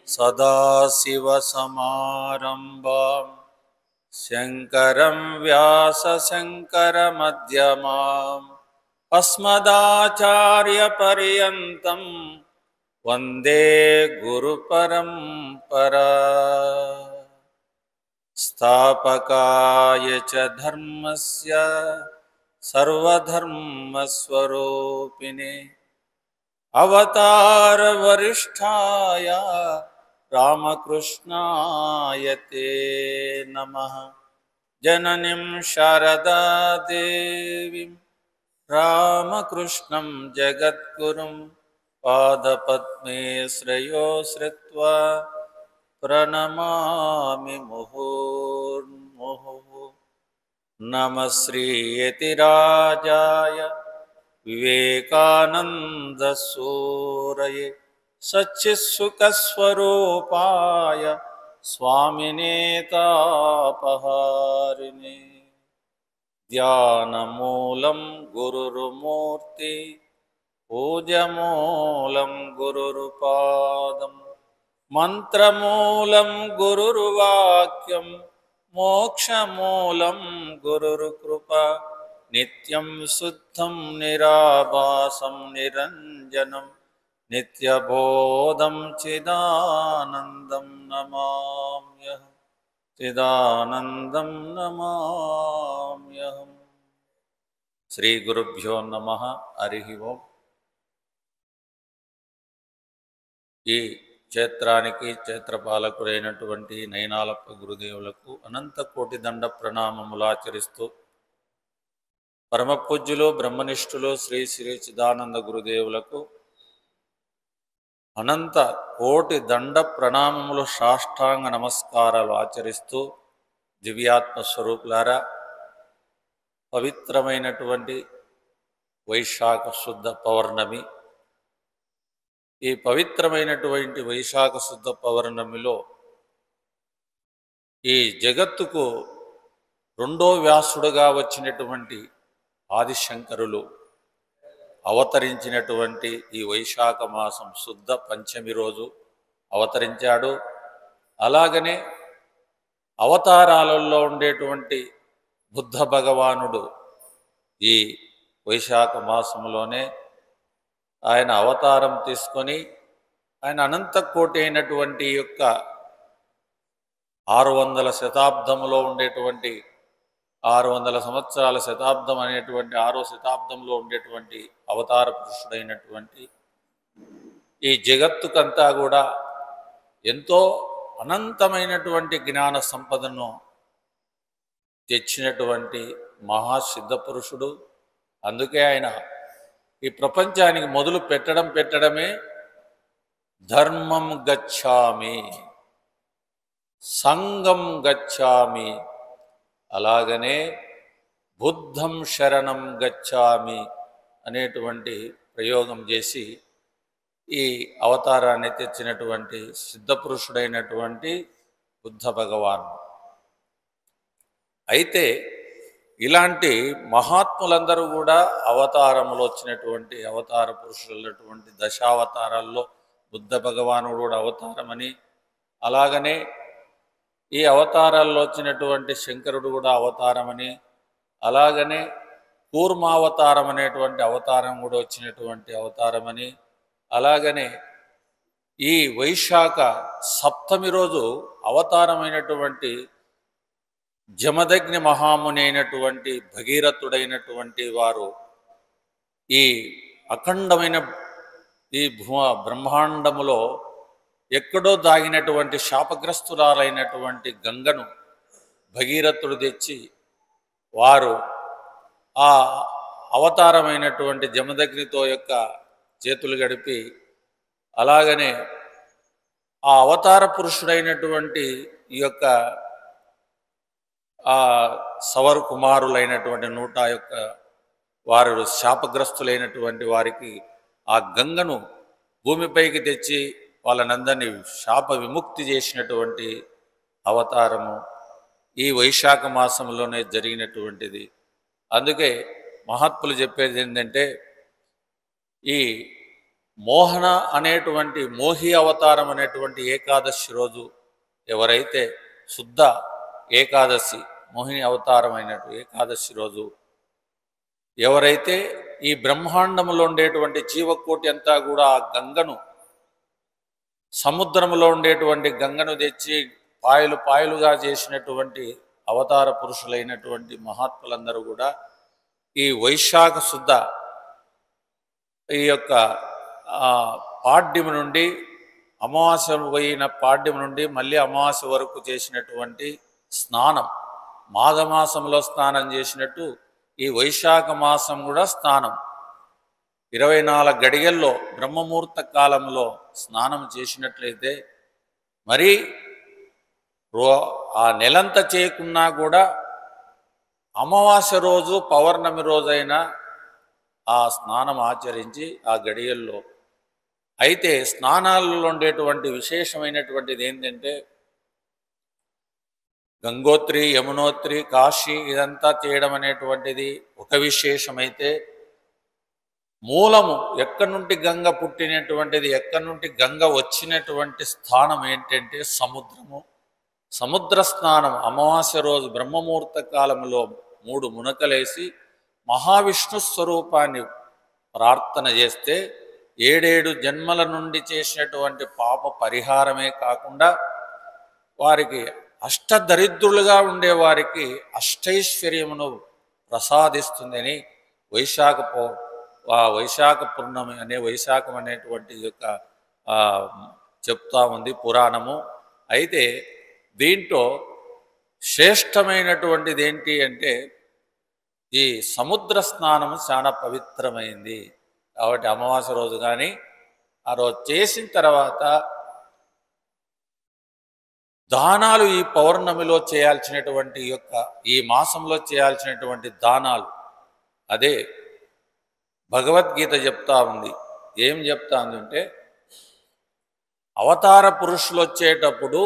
सदाशिवसमारम्भां शङ्करं व्यासशङ्करमध्यमाम् अस्मदाचार्यपर्यन्तं वन्दे गुरुपरम्परा। स्थापकाय च धर्मस्य सर्वधर्मस्वरूपिणे अवतारवरिष्ठाय रामकृष्णाय ते नमः। जननीं शारदा देवीं रामकृष्णं जगद्गुरुं पादपद्मे श्रेयो श्रित्वा प्रणमामि मुहुर्मुहुः। नमः श्रीयतिराजाय विवेकानन्दसूरये सच्चित्सुखस्वरूपाय स्वामिने तापहारिणे। ध्यानमूलं गुरुर्मूर्ति पूजमूलं गुरुर्पादं मंत्रमूलं गुरुर्वाक्यं मोक्षमूलं गुरुर्कृपा। नित्यं शुद्धं निराभासं निरञ्जनं नित्यबोधं चिदानन्दं नमाम्यहम्। चिदानन्दं नमाम्यहम्। श्री गुरुभ्यो नमः। हरिः ओम्। ఈ క్షేత్రానికి క్షేత్రపాలకుడైనటువంటి నైనాలప్ప గురుదేవులకు అనంత కోటి దండ ప్రణామములు ఆచరిస్తూ పరమపూజ్యులు బ్రహ్మనిష్ఠులు శ్రీ శ్రీ చిదానంద గురుదేవులకు అనంత కోటి దండ ప్రణామములు సాష్టాంగ నమస్కారాలు ఆచరిస్తూ దివ్యాత్మ స్వరూపులారా, పవిత్రమైనటువంటి వైశాఖ శుద్ధ పౌర్ణమి. ఈ పవిత్రమైనటువంటి వైశాఖ శుద్ధ పౌర్ణమిలో ఈ జగత్తుకు రెండో వ్యాసుడుగా వచ్చినటువంటి ఆదిశంకరులు అవతరించినటువంటి ఈ వైశాఖ మాసం శుద్ధ పంచమి రోజు అవతరించాడు. అలాగనే అవతారాలలో ఉండేటువంటి బుద్ధ భగవానుడు ఈ వైశాఖ మాసంలోనే ఆయన అవతారం తీసుకొని ఆయన అనంత కోటి అయినటువంటి యొక్క 600 శతాబ్దంలో ఉండేటువంటి 600 సంవత్సరాల శతాబ్దం అనేటువంటి 6వ శతాబ్దంలో ఉండేటువంటి అవతార పురుషుడైనటువంటి ఈ జగత్తుకంతా కూడా ఎంతో అనంతమైనటువంటి జ్ఞాన సంపదను తెచ్చినటువంటి మహాసిద్ధ పురుషుడు. అందుకే ఆయన ఈ ప్రపంచానికి మొదలు పెట్టడమే ధర్మం గచ్ఛామి, సంగం గచ్ఛామి, అలాగనే బుద్ధం శరణం గచ్ఛామి అనేటువంటి ప్రయోగం చేసి ఈ అవతారాన్ని తెచ్చినటువంటి సిద్ధపురుషుడైనటువంటి బుద్ధ భగవాన్. అయితే ఇలాంటి మహాత్ములందరూ కూడా అవతారంలో వచ్చినటువంటి అవతార పురుషులైనటువంటి దశావతారాల్లో బుద్ధ భగవానుడు కూడా అవతారమని, అలాగనే ఈ అవతారాల్లో వచ్చినటువంటి శంకరుడు కూడా అవతారమని, అలాగనే కూర్మావతారం అనేటువంటి అవతారం కూడా వచ్చినటువంటి అవతారమని, అలాగనే ఈ వైశాఖ సప్తమి రోజు అవతారమైనటువంటి జమదగ్ని మహాముని అయినటువంటి భగీరథుడైనటువంటి వారు ఈ అఖండమైన ఈ బ్రహ్మాండములో ఎక్కడో దాగినటువంటి శాపగ్రస్తురాలైనటువంటి గంగను భగీరథుడు తెచ్చి వారు ఆ అవతారమైనటువంటి జమదగ్నితో యొక్క చేతులు గడిపి, అలాగనే ఆ అవతార పురుషుడైనటువంటి ఈ యొక్క ఆ సవరు కుమారులైనటువంటి 101 వారు శాపగ్రస్తులైనటువంటి వారికి ఆ గంగను భూమిపైకి తెచ్చి వాళ్ళనందరినీ శాప విముక్తి చేసినటువంటి అవతారము ఈ వైశాఖ మాసంలోనే జరిగినటువంటిది. అందుకే మహాత్ములు చెప్పేది ఏంటంటే, ఈ మోహన అనేటువంటి మోహి అవతారం అనేటువంటి ఏకాదశి రోజు ఎవరైతే శుద్ధ ఏకాదశి మోహిని అవతారం అయినటువంటి ఏకాదశి రోజు ఎవరైతే ఈ బ్రహ్మాండంలో ఉండేటువంటి జీవకోటి అంతా కూడా ఆ గంగను సముద్రంలో ఉండేటువంటి గంగను తెచ్చి పాయలు పాయలుగా చేసినటువంటి అవతార పురుషులైనటువంటి మహాత్ములందరూ కూడా ఈ వైశాఖ శుద్ధ ఈ యొక్క పాడ్యము నుండి అమావాస్య పోయిన పాడ్యము నుండి మళ్ళీ అమావాస్య వరకు చేసినటువంటి స్నానం, మాఘమాసంలో స్నానం చేసినట్టు ఈ వైశాఖ మాసం కూడా స్నానం 24 గడియల్లో బ్రహ్మముహూర్త కాలంలో స్నానం చేసినట్లయితే మరి ఆ నెలంతా చేయకున్నా కూడా అమావాస్య రోజు పౌర్ణమి రోజైనా ఆ స్నానం ఆచరించి ఆ గడియల్లో అయితే స్నానాలలో ఉండేటువంటి విశేషమైనటువంటిది ఏంటంటే గంగోత్రి, యమునోత్రి, కాశీ ఇదంతా చేయడం అనేటువంటిది ఒక విశేషమైతే మూలము ఎక్కడి నుండి గంగ పుట్టినటువంటిది, ఎక్కడి నుండి గంగ వచ్చినటువంటి స్థానం ఏంటంటే సముద్రము. సముద్ర స్నానం అమావాస్య రోజు బ్రహ్మముహూర్త కాలంలో 3 మునకలేసి మహావిష్ణు స్వరూపాన్ని ప్రార్థన చేస్తే 7 జన్మల నుండి చేసినటువంటి పాప పరిహారమే కాకుండా వారికి అష్టదరిద్రులుగా ఉండే వారికి అష్టైశ్వర్యమును ప్రసాదిస్తుందని వైశాఖ పూర్ణమి అనే వైశాఖం అనేటువంటి యొక్క చెప్తా ఉంది పురాణము. అయితే దీంట్లో శ్రేష్టమైనటువంటిది ఏంటి అంటే ఈ సముద్ర స్నానం చాలా పవిత్రమైంది కాబట్టి అమావాస్య రోజు కానీ ఆ రోజు చేసిన తర్వాత దానాలు ఈ పౌర్ణమిలో చేయాల్సినటువంటి యొక్క ఈ మాసంలో చేయాల్సినటువంటి దానాలు అదే భగవద్గీత చెప్తా ఉంది. ఏం చెప్తా ఉందంటే అవతార పురుషులు వచ్చేటప్పుడు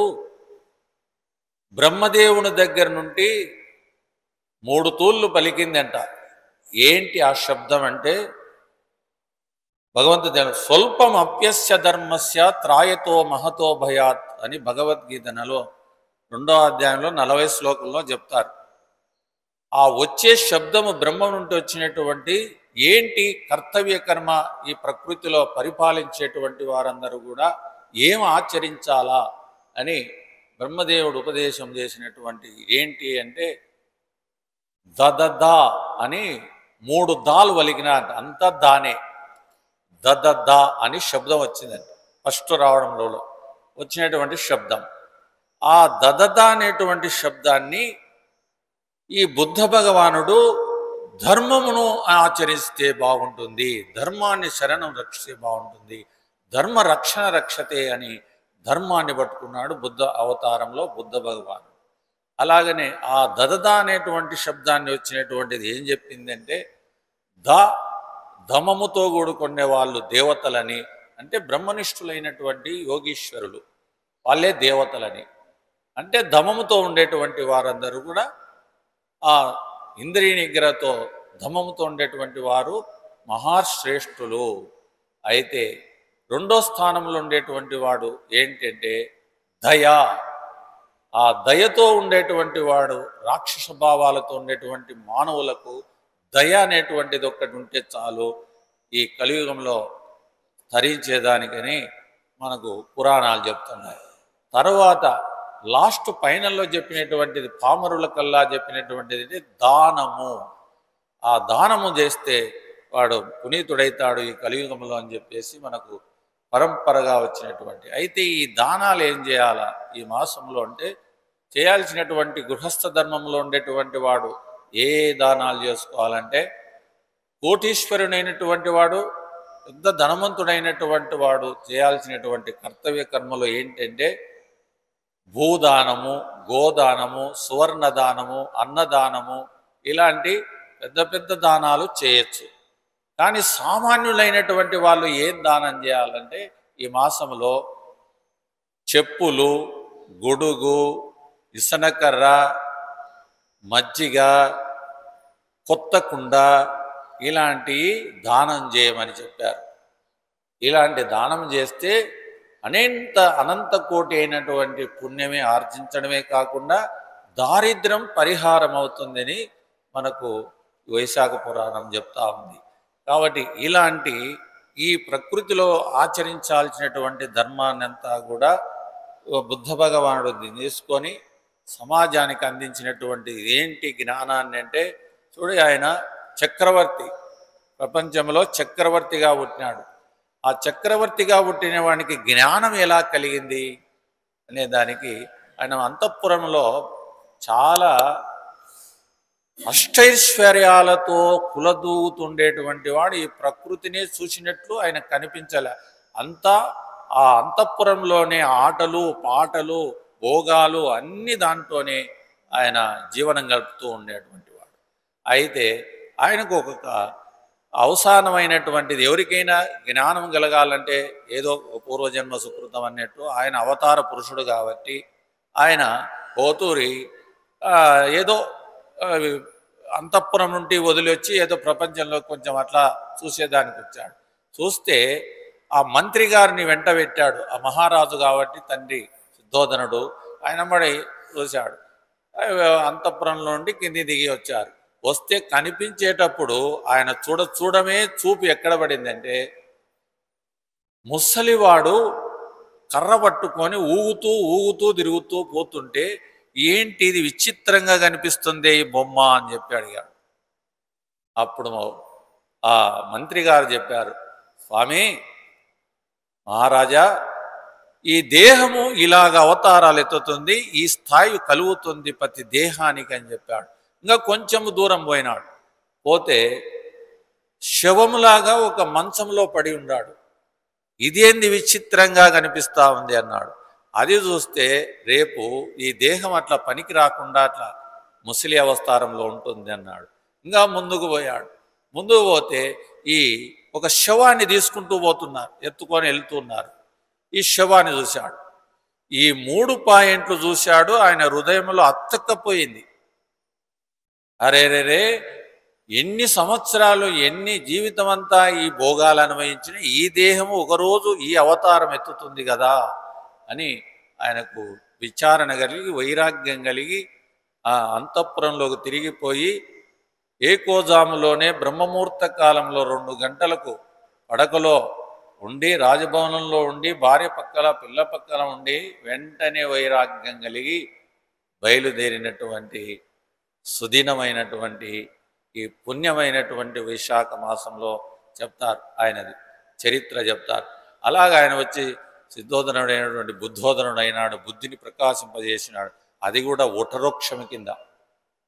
బ్రహ్మదేవుని దగ్గర నుండి 3 తూళ్ళు పలికిందంట. ఏంటి ఆ శబ్దం అంటే భగవంతుడు స్వల్పం అప్యస్య ధర్మస్య త్రాయతో మహతో భయాత్ అని భగవద్గీతలో 2వ అధ్యాయంలో 40 శ్లోకంలో చెప్తారు. ఆ వచ్చే శబ్దము బ్రహ్మ నుండి వచ్చినటువంటి ఏంటి కర్తవ్య కర్మ ఈ ప్రకృతిలో పరిపాలించేటువంటి వారందరూ కూడా ఏం ఆచరించాలా అని బ్రహ్మదేవుడు ఉపదేశం చేసినటువంటి ఏంటి అంటే దదదా అని 3 దాలు వలిగిన అంతా దానే దదదా అని శబ్దం వచ్చిందండి. ఫస్ట్ రావడంలో వచ్చినటువంటి శబ్దం. ఆ దదదా అనేటువంటి శబ్దాన్ని ఈ బుద్ధ భగవానుడు ధర్మమును ఆచరిస్తే బాగుంటుంది, ధర్మాన్ని శరణం రక్షిస్తే బాగుంటుంది, ధర్మ రక్షణ రక్షతే అని ధర్మాన్ని పట్టుకున్నాడు బుద్ధ అవతారంలో బుద్ధ భగవానుడు. అలాగనే ఆ దదదా అనేటువంటి శబ్దాన్ని వచ్చినటువంటిది ఏం చెప్పిందంటే ధమముతో కూడుకునే వాళ్ళు దేవతలని, అంటే బ్రహ్మనిష్ఠులైనటువంటి యోగీశ్వరులు వాళ్ళే దేవతలని, అంటే ధమముతో ఉండేటువంటి వారందరూ కూడా ఆ ఇంద్రియ నిగ్రహతో ధమముతో ఉండేటువంటి వారు మహాశ్రేష్ఠులు. అయితే 2వ స్థానంలో ఉండేటువంటి వాడు ఏంటంటే దయ. ఆ దయతో ఉండేటువంటి వాడు రాక్షస భావాలతో ఉండేటువంటి మానవులకు దయ అనేటువంటిది ఒక్కటి ఉంటే చాలు ఈ కలియుగంలో తరించేదానికని మనకు పురాణాలు చెప్తున్నాయి. తర్వాత లాస్ట్ ఫైనల్లో చెప్పినటువంటిది పామరులకల్లా చెప్పినటువంటిది దానము. ఆ దానము చేస్తే వాడు పునీతుడైతాడు ఈ కలియుగంలో అని చెప్పేసి మనకు పరంపరగా వచ్చినటువంటి. అయితే ఈ దానాలు ఏం చేయాలా ఈ మాసంలో అంటే చేయాల్సినటువంటి గృహస్థ ధర్మంలో ఉండేటువంటి వాడు ఏ దానాలు చేసుకోవాలంటే కోటీశ్వరుడైనటువంటి వాడు పెద్ద ధనవంతుడైనటువంటి వాడు చేయాల్సినటువంటి కర్తవ్య కర్మలు ఏంటంటే భూదానము, గోదానము, సువర్ణదానము, అన్నదానము ఇలాంటి పెద్ద పెద్ద దానాలు చేయొచ్చు. కానీ సామాన్యులైనటువంటి వాళ్ళు ఏం దానం చేయాలంటే ఈ మాసంలో చెప్పులు, గొడుగు, ఇసనకర్ర, మజ్జిగ, కొత్త కుండ ఇలాంటివి దానం చేయమని చెప్పారు. ఇలాంటి దానం చేస్తే అనంత కోటి అయినటువంటి పుణ్యమే ఆర్జించడమే కాకుండా దారిద్ర్యం పరిహారం అవుతుందని మనకు వైశాఖ పురాణం చెప్తా ఉంది. కాబట్టి ఇలాంటి ఈ ప్రకృతిలో ఆచరించాల్సినటువంటి ధర్మాన్ని అంతా కూడా బుద్ధ భగవానుడు తీసుకొని సమాజానికి అందించినటువంటి ఏంటి జ్ఞానాన్ని అంటే చూడు, ఆయన చక్రవర్తి, ప్రపంచంలో చక్రవర్తిగా పుట్టినాడు. ఆ చక్రవర్తిగా పుట్టిన వానికి జ్ఞానం ఎలా కలిగింది అనే దానికి ఆయన అంతఃపురంలో చాలా అష్టైశ్వర్యాలతో కులదూగుతుండేటువంటి వాడు ఈ ప్రకృతిని చూసినట్లు ఆయన కనిపించలే. అంతా ఆ అంతఃపురంలోనే ఆటలు పాటలు భోగాలు అన్ని దాంట్లోనే ఆయన జీవనం గడుపుతూ ఉండేటువంటి వాడు. అయితే ఆయనకు ఒక అవసానమైనటువంటిది, ఎవరికైనా జ్ఞానం కలగాలంటే ఏదో పూర్వజన్మ సుకృతం అన్నట్టు ఆయన అవతార పురుషుడు కాబట్టి ఆయన పోతూరి ఏదో అంతఃపురం నుండి వదిలి వచ్చి ఏదో ప్రపంచంలో కొంచెం అట్లా చూసేదానికి వచ్చాడు. చూస్తే ఆ మంత్రి గారిని వెంట పెట్టాడు. ఆ మహారాజు కాబట్టి తండ్రి శుద్ధోదనుడు ఆయన మడి చూశాడు. అంతఃపురంలో నుండి కింది దిగి వచ్చారు. వస్తే కనిపించేటప్పుడు ఆయన చూడమే చూపు ఎక్కడ పడిందంటే ముసలివాడు కర్ర పట్టుకొని ఊగుతూ తిరుగుతూ పోతుంటే ఏంటి ఇది విచిత్రంగా కనిపిస్తుంది ఈ బొమ్మ అని చెప్పి అడిగాడు. అప్పుడు ఆ మంత్రి గారు చెప్పారు, స్వామి మహారాజా, ఈ దేహము ఇలాగ అవతారాలు ఎత్తుతుంది, ఈ స్థాయి కలుగుతుంది ప్రతి దేహానికి అని చెప్పాడు. ఇంకా కొంచెం దూరం పోయినాడు. పోతే శవములాగా ఒక మంచంలో పడి ఉన్నాడు. ఇదేంది విచిత్రంగా కనిపిస్తూ ఉంది అన్నాడు. అది చూస్తే రేపు ఈ దేహం అట్లా పనికి రాకుండా అట్లా ముసలి అవతారంలో ఉంటుంది అన్నాడు. ఇంకా ముందుకు పోయాడు. ముందుకు పోతే ఈ ఒక శవాన్ని తీసుకుంటూ పోతున్నారు, ఎత్తుకొని వెళ్తున్నారు. ఈ శవాన్ని చూశాడు. ఈ 3 పాయింట్లు చూశాడు. ఆయన హృదయంలో అత్తక్కపోయింది. అరేరేరే, ఎన్ని సంవత్సరాలు ఎన్ని జీవితం అంతా ఈ భోగాలు అనుభవించిన ఈ దేహము ఒకరోజు ఈ అవతారం ఎత్తుతుంది కదా అని ఆయనకు విచారణ కలిగి వైరాగ్యం కలిగి ఆ అంతఃపురంలోకి తిరిగిపోయి ఏకోజాములోనే బ్రహ్మముహూర్త కాలంలో 2 గంటలకు పడకలో ఉండి రాజభవనంలో ఉండి భార్య పక్కల పిల్ల పక్కన ఉండి వెంటనే వైరాగ్యం కలిగి బయలుదేరినటువంటి సుదినమైనటువంటి ఈ పుణ్యమైనటువంటి వైశాఖ మాసంలో చెప్తారు. ఆయనది చరిత్ర చెప్తారు. అలాగ ఆయన వచ్చి సిద్ధోదనుడైనటువంటి బుద్ధోదనుడు అయినాడు. బుద్ధిని ప్రకాశింపజేసినాడు. అది కూడా వటవృక్షం కింద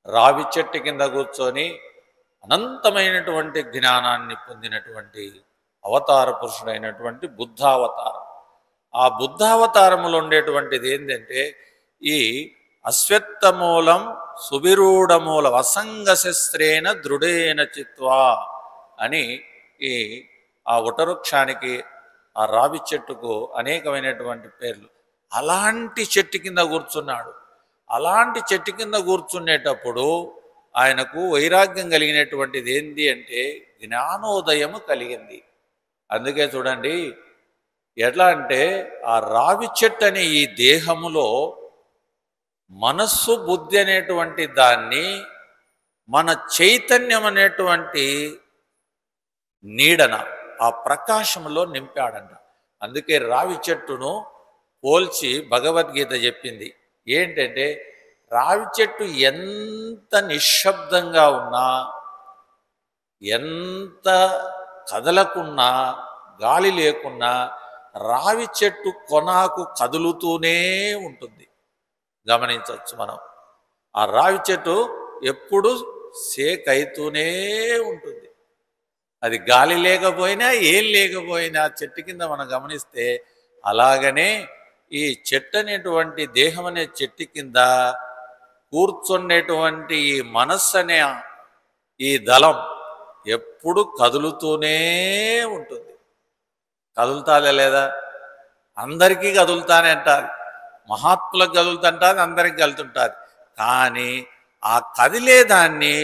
రావి చెట్టు కింద కూర్చొని అనంతమైనటువంటి జ్ఞానాన్ని పొందినటువంటి అవతార పురుషుడైనటువంటి బుద్ధావతారం. ఆ బుద్ధావతారములో ఉండేటువంటిది ఏంటంటే ఈ అశ్వత్థమూలం సువిరూఢమూలం అసంగశస్త్రేణ దృఢేన చిత్వా అని ఆ వటవృక్షానికి ఆ రావి చెట్టుకు అనేకమైనటువంటి పేర్లు. అలాంటి చెట్టు కింద కూర్చున్నాడు. అలాంటి చెట్టు కింద కూర్చునేటప్పుడు ఆయనకు వైరాగ్యం కలిగినటువంటిది ఏంది అంటే జ్ఞానోదయము కలిగింది. అందుకే చూడండి ఎట్లా అంటే ఆ రావి చెట్టు అనే ఈ దేహములో మనస్సు బుద్ధి అనేటువంటి దాన్ని మన చైతన్యం అనేటువంటి నీడన ఆ ప్రకాశంలో నింపాడంట. అందుకే రావి చెట్టును పోల్చి భగవద్గీత చెప్పింది ఏంటంటే రావి చెట్టు ఎంత నిశ్శబ్దంగా ఉన్నా, ఎంత కదలకున్నా, గాలి లేకున్నా రావి చెట్టు కొనాకు కదులుతూనే ఉంటుంది. గమనించవచ్చు మనం. ఆ రావి చెట్టు ఎప్పుడు షేక్ అవుతూనే ఉంటుంది. అది గాలి లేకపోయినా ఏం లేకపోయినా చెట్టు కింద మనం గమనిస్తే అలాగనే ఈ చెట్టు అనేటువంటి దేహం అనే చెట్టు కింద కూర్చునేటువంటి ఈ మనస్సు అనే ఈ దళం ఎప్పుడు కదులుతూనే ఉంటుంది. కదులుతాదే లేదా? అందరికీ కదులుతానే అంటారు, మహాత్ములకు కదులుతుంటుంది, అందరికి కదులుతుంటుంది. కానీ ఆ కదిలేదాన్ని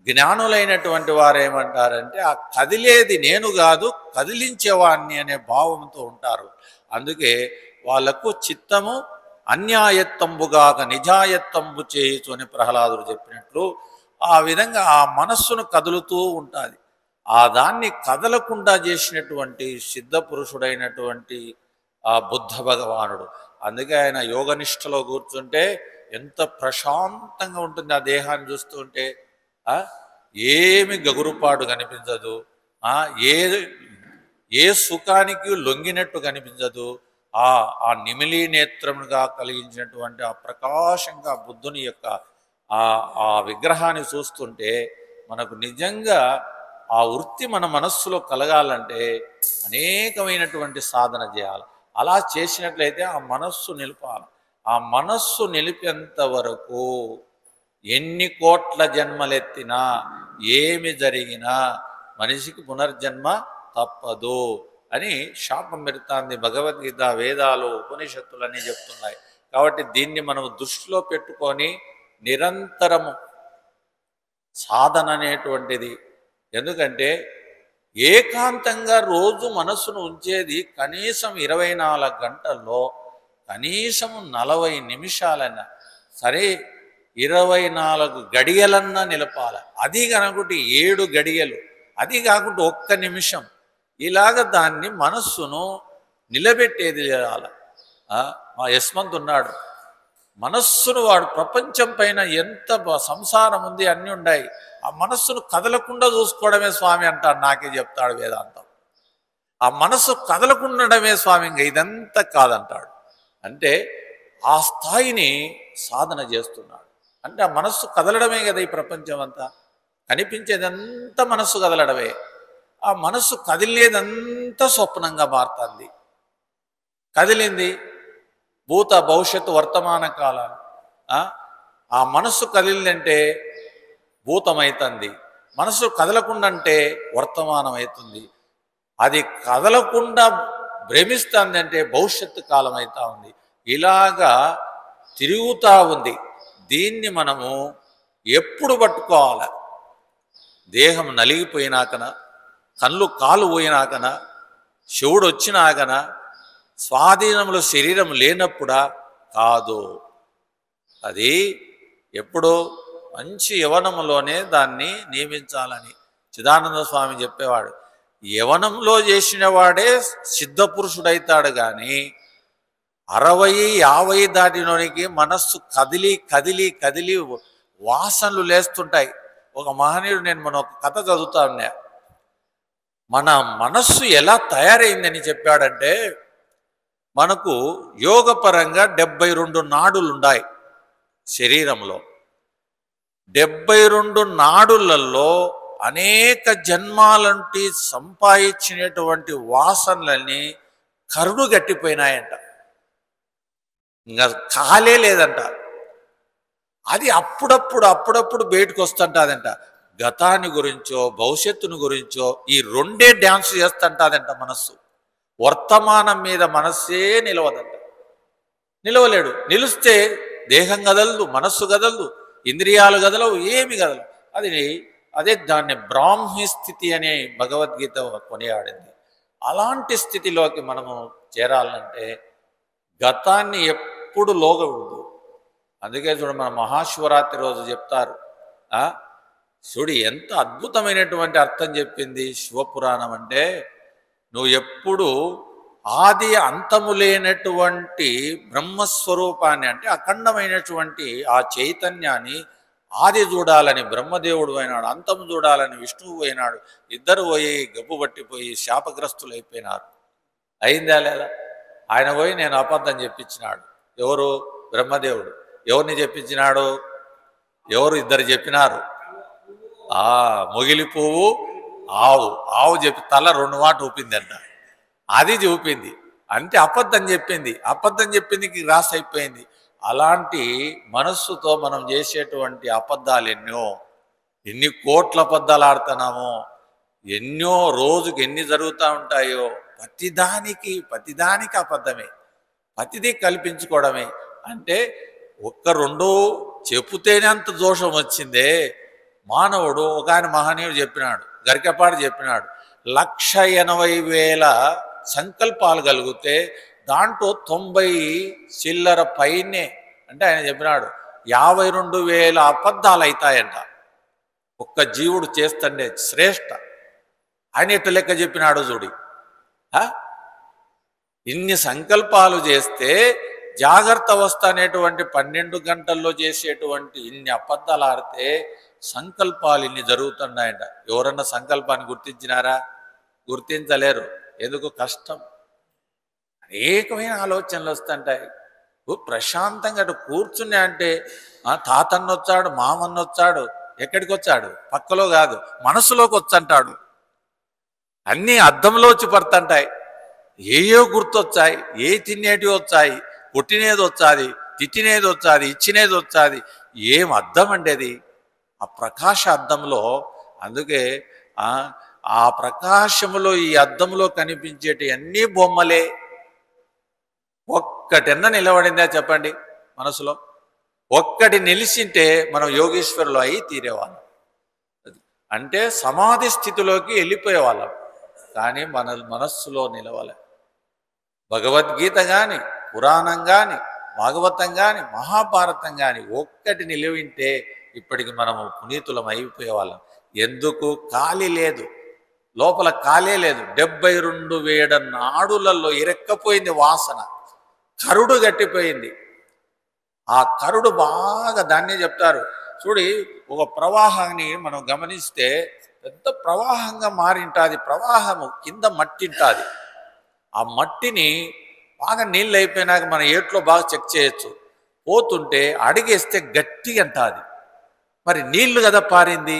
జ్ఞానులైనటువంటి వారు ఏమంటారంటే ఆ కదిలేది నేను కాదు కదిలించేవాణ్ణి అనే భావంతో ఉంటారు. అందుకే వాళ్ళకు చిత్తము అన్యాయత్తంబుగాక నిజాయత్తంబు చేయుచు అని ప్రహ్లాదుడు చెప్పినట్లు ఆ విధంగా ఆ మనస్సును కదులుతూ ఉంటుంది. ఆ దాన్ని కదలకుండా చేసినటువంటి సిద్ధ పురుషుడైనటువంటి ఆ బుద్ధ భగవానుడు. అందుకే ఆయన యోగనిష్టలో కూర్చుంటే ఎంత ప్రశాంతంగా ఉంటుంది. ఆ దేహాన్ని చూస్తుంటే ఏమి గగురుపాటు కనిపించదు, ఏ ఏ సుఖానికి లొంగినట్టు కనిపించదు. ఆ నిమిలీ నేత్రముగా కలిగించినటువంటి ఆ ప్రకాశంగా బుద్ధుని యొక్క ఆ విగ్రహాన్ని చూస్తుంటే మనకు నిజంగా ఆ వృత్తి మన మనస్సులో కలగాలంటే అనేకమైనటువంటి సాధన చేయాలి. అలా చేసినట్లయితే ఆ మనస్సు నిలపాలి. ఆ మనస్సు నిలిపేంత వరకు ఎన్ని కోట్ల జన్మలెత్తినా ఏమి జరిగినా మనిషికి పునర్జన్మ తప్పదు అని శాపం పెడుతుంది భగవద్గీత, వేదాలు, ఉపనిషత్తులన్నీ చెప్తున్నాయి. కాబట్టి దీన్ని మనం దృష్టిలో పెట్టుకొని నిరంతరము సాధన అనేటువంటిది. ఎందుకంటే ఏకాంతంగా రోజు మనస్సును ఉంచేది కనీసం 24 గంటల్లో కనీసం 40 నిమిషాలన్నా సరే 24 గడియలన్నా నిలపాలి. అది కనుకుంటే 7 గడియలు, అది కాకుండా 1 నిమిషం, ఇలాగ దాన్ని మనస్సును నిలబెట్టేది చేయాలి. మా యశ్వంత్ ఉన్నాడు, మనస్సును వాడు ప్రపంచం పైన ఎంత సంసారం ఉంది, అన్నీ ఉన్నాయి, ఆ మనస్సును కదలకుండా చూసుకోవడమే స్వామి అంటాడు. నాకే చెప్తాడు వేదాంతం. ఆ మనస్సు కదలకుండడమే స్వామి, ఇంకా ఇదంతా కాదంటాడు. అంటే ఆ స్థాయిని సాధన చేస్తున్నాడు. అంటే ఆ మనస్సు కదలడమే కదా ఈ ప్రపంచం అంతా, కనిపించేదంతా మనస్సు కదలడమే. ఆ మనస్సు కదిలేదంతా స్వప్నంగా మారుతుంది. కదిలింది భూత భవిష్యత్తు వర్తమాన కాలాలు. ఆ మనస్సు కదిలిందంటే భూతమవుతుంది, మనస్సు కదలకుండా అంటే వర్తమానం అవుతుంది. అది కదలకుండా భ్రమిస్తుంది అంటే భవిష్యత్తు కాలం అవుతా ఉంది. ఇలాగా తిరుగుతూ ఉంది. దీన్ని మనము ఎప్పుడు పట్టుకోవాలి? దేహం నలిగిపోయినాకన, కళ్ళు కాలు పోయినాకన, శివుడు వచ్చినాకన, స్వాధీనంలో శరీరం లేనప్పుడా? కాదు. అది ఎప్పుడో మంచి యవనంలోనే దాన్ని నియమించాలని చిదానంద స్వామి చెప్పేవాడు. యవనంలో చేసిన వాడే సిద్ధపురుషుడైతాడు. కానీ 60-50 దాటినోనికి మనస్సు కదిలి కదిలి కదిలి వాసనలు లేస్తుంటాయి. ఒక మహనీయుడు, నేను మన ఒక కథ చదువుతా ఉన్నా, మన మనస్సు ఎలా తయారైందని చెప్పాడంటే, మనకు యోగపరంగా 72 నాడులు ఉన్నాయి శరీరంలో. 72 నాడులలో అనేక జన్మాలంటి సంపాదించినటువంటి వాసనలన్నీ కరుడు గట్టిపోయినాయంట, ఇంకా కాలే లేదంట. అది అప్పుడప్పుడు బయటకు వస్తుంటాదంట. గతాన్ని గురించో భవిష్యత్తుని గురించో ఈ రెండే డ్యాన్స్ చేస్తుంటాదంట మనస్సు. వర్తమానం మీద మనస్సే నిలవదంట, నిలవలేడు. నిలిస్తే దేహం కదలదు, మనస్సు కదలదు, ఇంద్రియాలు కదలవు, ఏమి కదలవు. అదే దాన్ని బ్రాహ్మీ స్థితి అనే భగవద్గీత కొనియాడింది. అలాంటి స్థితిలోకి మనము చేరాలంటే గతాన్ని ఎప్పుడు లోగకూడదు. అందుకే చూడు, మన మహాశివరాత్రి రోజు చెప్తారు, చూడు ఎంత అద్భుతమైనటువంటి అర్థం చెప్పింది శివపురాణం. అంటే నువ్వు ఎప్పుడు ఆది అంతము లేనటువంటి బ్రహ్మస్వరూపాన్ని, అంటే అఖండమైనటువంటి ఆ చైతన్యాన్ని ఆది చూడాలని బ్రహ్మదేవుడు అయినాడు, అంతము చూడాలని విష్ణువు అయినాడు. ఇద్దరు పోయి గబ్బు పట్టిపోయి శాపగ్రస్తులు అయిపోయినారు. అయిందా లేదా? ఆయన పోయి నేను అబద్ధం చెప్పించినాడు. ఎవరు? బ్రహ్మదేవుడు. ఎవరిని చెప్పించినాడు? ఎవరు? ఇద్దరు చెప్పినారు. మొగిలి పువ్వు, ఆవు చెప్పి తల 2 మాట ఊపిందంట. అది చూపింది అంటే అబద్ధం చెప్పింది. అబద్ధం చెప్పిందికి రాసి అయిపోయింది. అలాంటి మనస్సుతో మనం చేసేటువంటి అబద్ధాలు ఎన్ని కోట్ల అబద్ధాలు ఆడుతున్నామో, ఎన్నో రోజుకి ఎన్ని జరుగుతూ ఉంటాయో, ప్రతిదానికి అబద్ధమే, ప్రతిదీ కల్పించుకోవడమే. అంటే 1-2 చెప్పుతేనే అంత దోషం వచ్చిందే, మానవుడు ఒక ఆయన మహనీయుడు చెప్పినాడు, గరికపాడు చెప్పినాడు, 1,80,000 సంకల్పాలు కలిగితే దాంట్లో 90 చిల్లర పైనే, అంటే ఆయన చెప్పినాడు 52,000 అబద్ధాలు అవుతాయంట ఒక్క జీవుడు చేస్తుండే శ్రేష్ట. ఆయన ఎట్ట లెక్క చెప్పినాడు చూడి. ఇన్ని సంకల్పాలు చేస్తే జాగ్రత్త అవస్థ అనేటువంటి 12 గంటల్లో చేసేటువంటి ఇన్ని అబద్ధాలు ఆడితే సంకల్పాలు ఇన్ని జరుగుతున్నాయంట. ఎవరన్నా సంకల్పాన్ని గుర్తించినారా? గుర్తించలేరు. ఎందుకు? కష్టం. అనేకమైన ఆలోచనలు వస్తుంటాయి. ప్రశాంతంగా అటు కూర్చుని అంటే తాతన్న వచ్చాడు, మామన్న వచ్చాడు, ఎక్కడికి వచ్చాడు? పక్కలో కాదు, మనసులోకి వచ్చంటాడు. అన్నీ అద్దంలో వచ్చి పడుతుంటాయి. ఏయో గుర్తొచ్చాయి, ఏ తినేటివి వచ్చాయి, కొట్టినేది వచ్చాది, తిట్టినేది వచ్చాది, ఇచ్చినేది వచ్చాది. ఏం అద్దం అండి అది? ఆ ప్రకాశ అద్దంలో. అందుకే ఆ ప్రకాశములో, ఈ అద్దంలో కనిపించేటి అన్నీ బొమ్మలే. ఒక్కటన్నా నిలబడిందా చెప్పండి మనసులో? ఒక్కటి నిలిచింటే మనం యోగేశ్వరులు అయి తీరేవాళ్ళం. అంటే సమాధి స్థితిలోకి వెళ్ళిపోయేవాళ్ళం. కానీ మన మనస్సులో నిలవలే. భగవద్గీత కానీ, పురాణం కానీ, భాగవతం కానీ, మహాభారతం కానీ ఒక్కటి నిలవింటే ఇప్పటికి మనము పునీతులం అయిపోయేవాళ్ళం. ఎందుకు? ఖాళీ లేదు, లోపల ఖాళీ లేదు. 72,000 నాడులలో ఇరెక్కపోయింది వాసన, కరుడు గట్టిపోయింది. ఆ కరుడు బాగా, దాన్నే చెప్తారు చూడి, ఒక ప్రవాహాన్ని మనం గమనిస్తే పెద్ద ప్రవాహంగా మారింటుంది. ప్రవాహము కింద మట్టి ఉంటుంది. ఆ మట్టిని బాగా నీళ్ళు అయిపోయినాక మన ఏట్లో బాగా చెక్ చేయొచ్చు. పోతుంటే అడిగేస్తే గట్టిగా అంటుంది. మరి నీళ్లు కదా పారింది,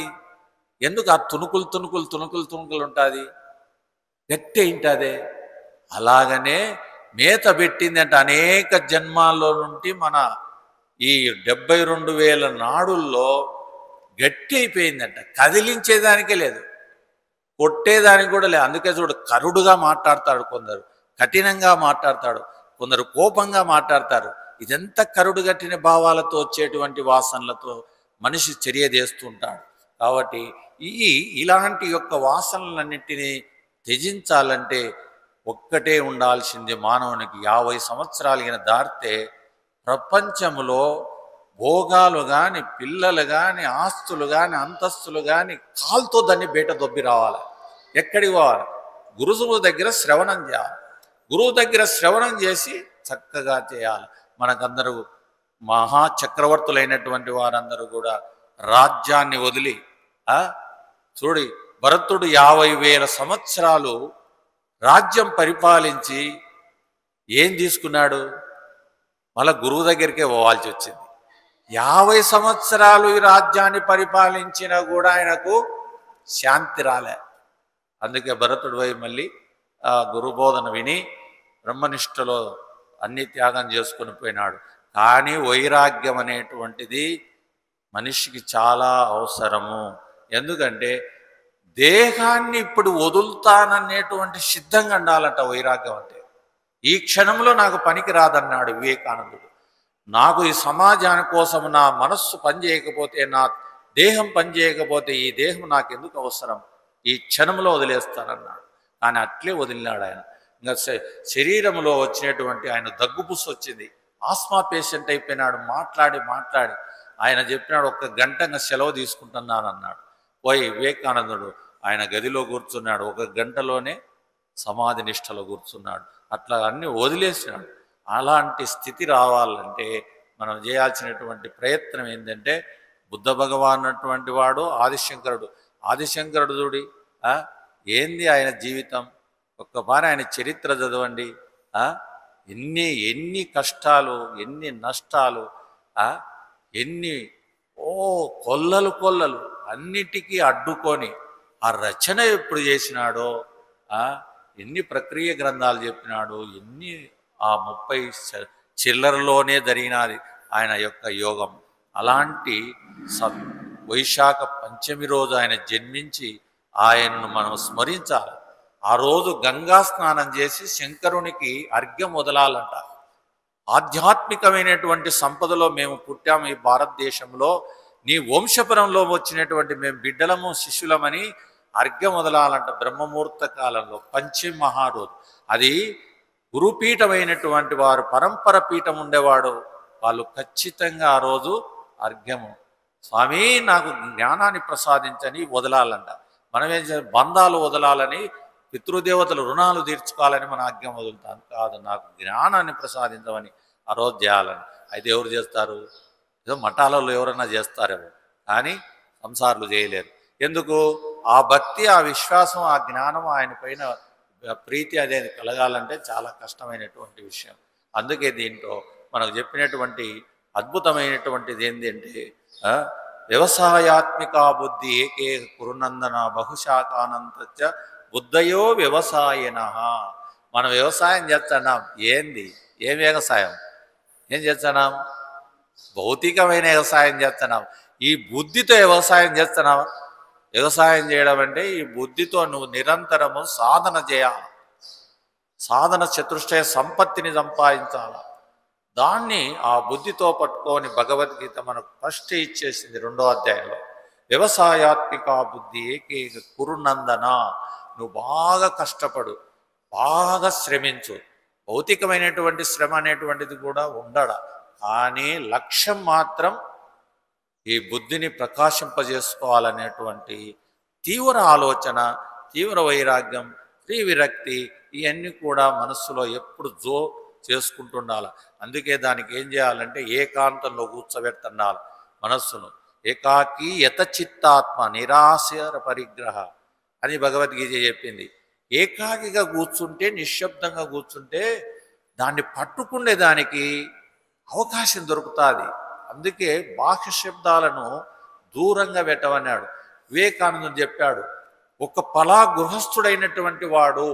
ఎందుకు ఆ తుణుకులు తుణుకులు తుణుకులు తుణుకులు ఉంటుంది? గట్టి ఉంటుంది. అలాగనే మేత పెట్టింది అంటే అనేక జన్మాల్లో నుండి మన ఈ 72,000 నాడుల్లో గట్టి అయిపోయిందంట. కదిలించేదానికే లేదు, కొట్టేదానికి కూడా లేదు. అందుకే చూడు, కరుడుగా మాట్లాడతాడు కొందరు, కఠినంగా మాట్లాడతాడు కొందరు, కోపంగా మాట్లాడతారు. ఇదంతా కరుడు గట్టిన భావాలతో వచ్చేటువంటి వాసనలతో మనిషి చర్య చేస్తుంటాడు. కాబట్టి ఇలాంటి యొక్క వాసనలన్నింటినీ త్యజించాలంటే ఒక్కటే ఉండాల్సింది మానవునికి. 50 సంవత్సరాలు దాటితే ప్రపంచంలో భోగాలు కానీ, పిల్లలు కానీ, ఆస్తులు కానీ, అంతస్తులు కానీ కాలుతో దాన్ని బయట దొబ్బి రావాలి. ఎక్కడికి పోవాలి? గురువుల దగ్గర శ్రవణం చేయాలి. గురువు దగ్గర శ్రవణం చేసి చక్కగా చేయాలి. మనకందరూ మహాచక్రవర్తులైనటువంటి వారందరూ కూడా రాజ్యాన్ని వదిలి చూడి, భరతుడు 50,000 సంవత్సరాలు రాజ్యం పరిపాలించి ఏం తీసుకున్నాడు? మళ్ళా గురువు దగ్గరికే పోవాల్సి వచ్చింది. 50 సంవత్సరాలు ఈ రాజ్యాన్ని పరిపాలించినా కూడా ఆయనకు శాంతి రాలే. అందుకే భరతుడు పోయి మళ్ళీ గురుబోధన విని బ్రహ్మనిష్టలో అన్ని త్యాగం చేసుకుని పోయినాడు. కానీ వైరాగ్యం అనేటువంటిది మనిషికి చాలా అవసరము. ఎందుకంటే దేహాన్ని ఇప్పుడు వదులుతాననేటువంటి సిద్ధంగా ఉండాలంట వైరాగ్యం అంటే. ఈ క్షణంలో నాకు పనికి రాదన్నాడు వివేకానందుడు. నాకు ఈ సమాజాని కోసం నా మనస్సు పనిచేయకపోతే, నా దేహం పనిచేయకపోతే ఈ దేహం నాకు ఎందుకు అవసరం? ఈ క్షణంలో వదిలేస్తానన్నాడు. కానీ అట్లే వదిలినాడు ఆయన. ఇంకా శరీరంలో వచ్చినటువంటి ఆయన దగ్గుపుస్సు వచ్చింది, ఆస్మా పేషెంట్ అయిపోయినాడు. మాట్లాడి ఆయన చెప్పినాడు, 1 గంట సెలవు తీసుకుంటున్నాను అన్నాడు. పోయి వివేకానందుడు ఆయన గదిలో కూర్చున్నాడు. 1 గంటలోనే సమాధి నిష్టలో కూర్చున్నాడు. అట్లా అన్నీ వదిలేసినాడు. అలాంటి స్థితి రావాలంటే మనం చేయాల్సినటువంటి ప్రయత్నం ఏంటంటే, బుద్ధ భగవాన్ అన్నటువంటి వాడు ఆదిశంకరుడు చూడి ఏంది ఆయన జీవితం. ఒక్కసారి ఆయన చరిత్ర చదవండి. ఎన్ని కష్టాలు, ఎన్ని నష్టాలు, ఎన్ని కొల్లలు అన్నిటికీ అడ్డుకొని ఆ రచన ఎప్పుడు చేసినాడో, ఎన్ని ప్రక్రియ గ్రంథాలు చెప్పినాడు, ఎన్ని ఆ 30 చిల్లరలోనే జరిగినది ఆయన యొక్క యోగం. అలాంటి వైశాఖ పంచమి రోజు ఆయన జన్మించి ఆయనను మనం స్మరించాలి. ఆ రోజు గంగా స్నానం చేసి శంకరునికి అర్ఘ్యం వదలాలంట. ఆధ్యాత్మికమైనటువంటి సంపదలో మేము పుట్టాము ఈ భారతదేశంలో. నీ వంశపురంలో వచ్చినటువంటి మేము బిడ్డలము శిష్యులమని అర్ఘ్యం వదలాలంట బ్రహ్మముహూర్త కాలంలో పంచమి మహారోజు. అది గురుపీఠమైనటువంటి వారు పరంపర పీఠం ఉండేవాడు వాళ్ళు ఖచ్చితంగా ఆ రోజు అర్ఘ్యము స్వామి నాకు జ్ఞానాన్ని ప్రసాదించని వదలాలంట. మనమేం బంధాలు వదలాలని పితృదేవతలు రుణాలు తీర్చుకోవాలని మన అర్ఘ్యం వదులుతాం కాదు, నాకు జ్ఞానాన్ని ప్రసాదించమని ఆ రోజు చేయాలని. అయితే ఎవరు చేస్తారు? ఏదో మఠాలలో ఎవరన్నా చేస్తారేమో, కానీ సంసారులు చేయలేరు. ఎందుకు? ఆ భక్తి, ఆ విశ్వాసం, ఆ జ్ఞానం, ఆయన పైన ప్రీతి అనేది కలగాలంటే చాలా కష్టమైనటువంటి విషయం. అందుకే దీంట్లో మనకు చెప్పినటువంటి అద్భుతమైనటువంటిది ఏంటంటే వ్యవసాయాత్మిక బుద్ధి ఏకే కురునందన బహుశాఖానంత బుద్ధయో వ్యవసాయన. మనం వ్యవసాయం చేస్తున్నాం. ఏంది? ఏం వ్యవసాయం? ఏం చేస్తున్నాం? భౌతికమైన వ్యవసాయం చేస్తున్నాం. ఈ బుద్ధితో వ్యవసాయం చేస్తున్నావా? వ్యవసాయం చేయడం అంటే ఈ బుద్ధితో నువ్వు నిరంతరము సాధన చేయాలి. సాధన చతుష్టయ సంపత్తిని సంపాదించాలి. దాన్ని ఆ బుద్ధితో పట్టుకొని భగవద్గీత మనకు ఫస్ట్ ఇచ్చేసింది 2వ అధ్యాయంలో. వ్యవసాయాత్మిక బుద్ధి ఏకైక కురునందన. నువ్వు బాగా కష్టపడు, బాగా శ్రమించు. భౌతికమైనటువంటి శ్రమ అనేటువంటిది కూడా ఉండడ, కానీ లక్ష్యం మాత్రం ఈ బుద్ధిని ప్రకాశింపజేసుకోవాలనేటువంటి తీవ్ర ఆలోచన, తీవ్ర వైరాగ్యం, విరక్తి ఇవన్నీ కూడా మనస్సులో ఎప్పుడు చేసుకుంటుండాలి. అందుకే దానికి ఏం చేయాలంటే ఏకాంతంలో కూర్చోబెడుతుండాలి మనస్సును. ఏకాకి యతచిత్తాత్మ నిరాశర పరిగ్రహ అని భగవద్గీత చెప్పింది. ఏకాకిగా కూర్చుంటే, నిశ్శబ్దంగా కూర్చుంటే దాన్ని పట్టుకునే దానికి అవకాశం దొరుకుతుంది. అందుకే బాహ్య శబ్దాలను దూరంగా పెట్టమన్నాడు. వివేకానందుడు చెప్పాడు, ఒక గృహస్థుడైనటువంటి వాడు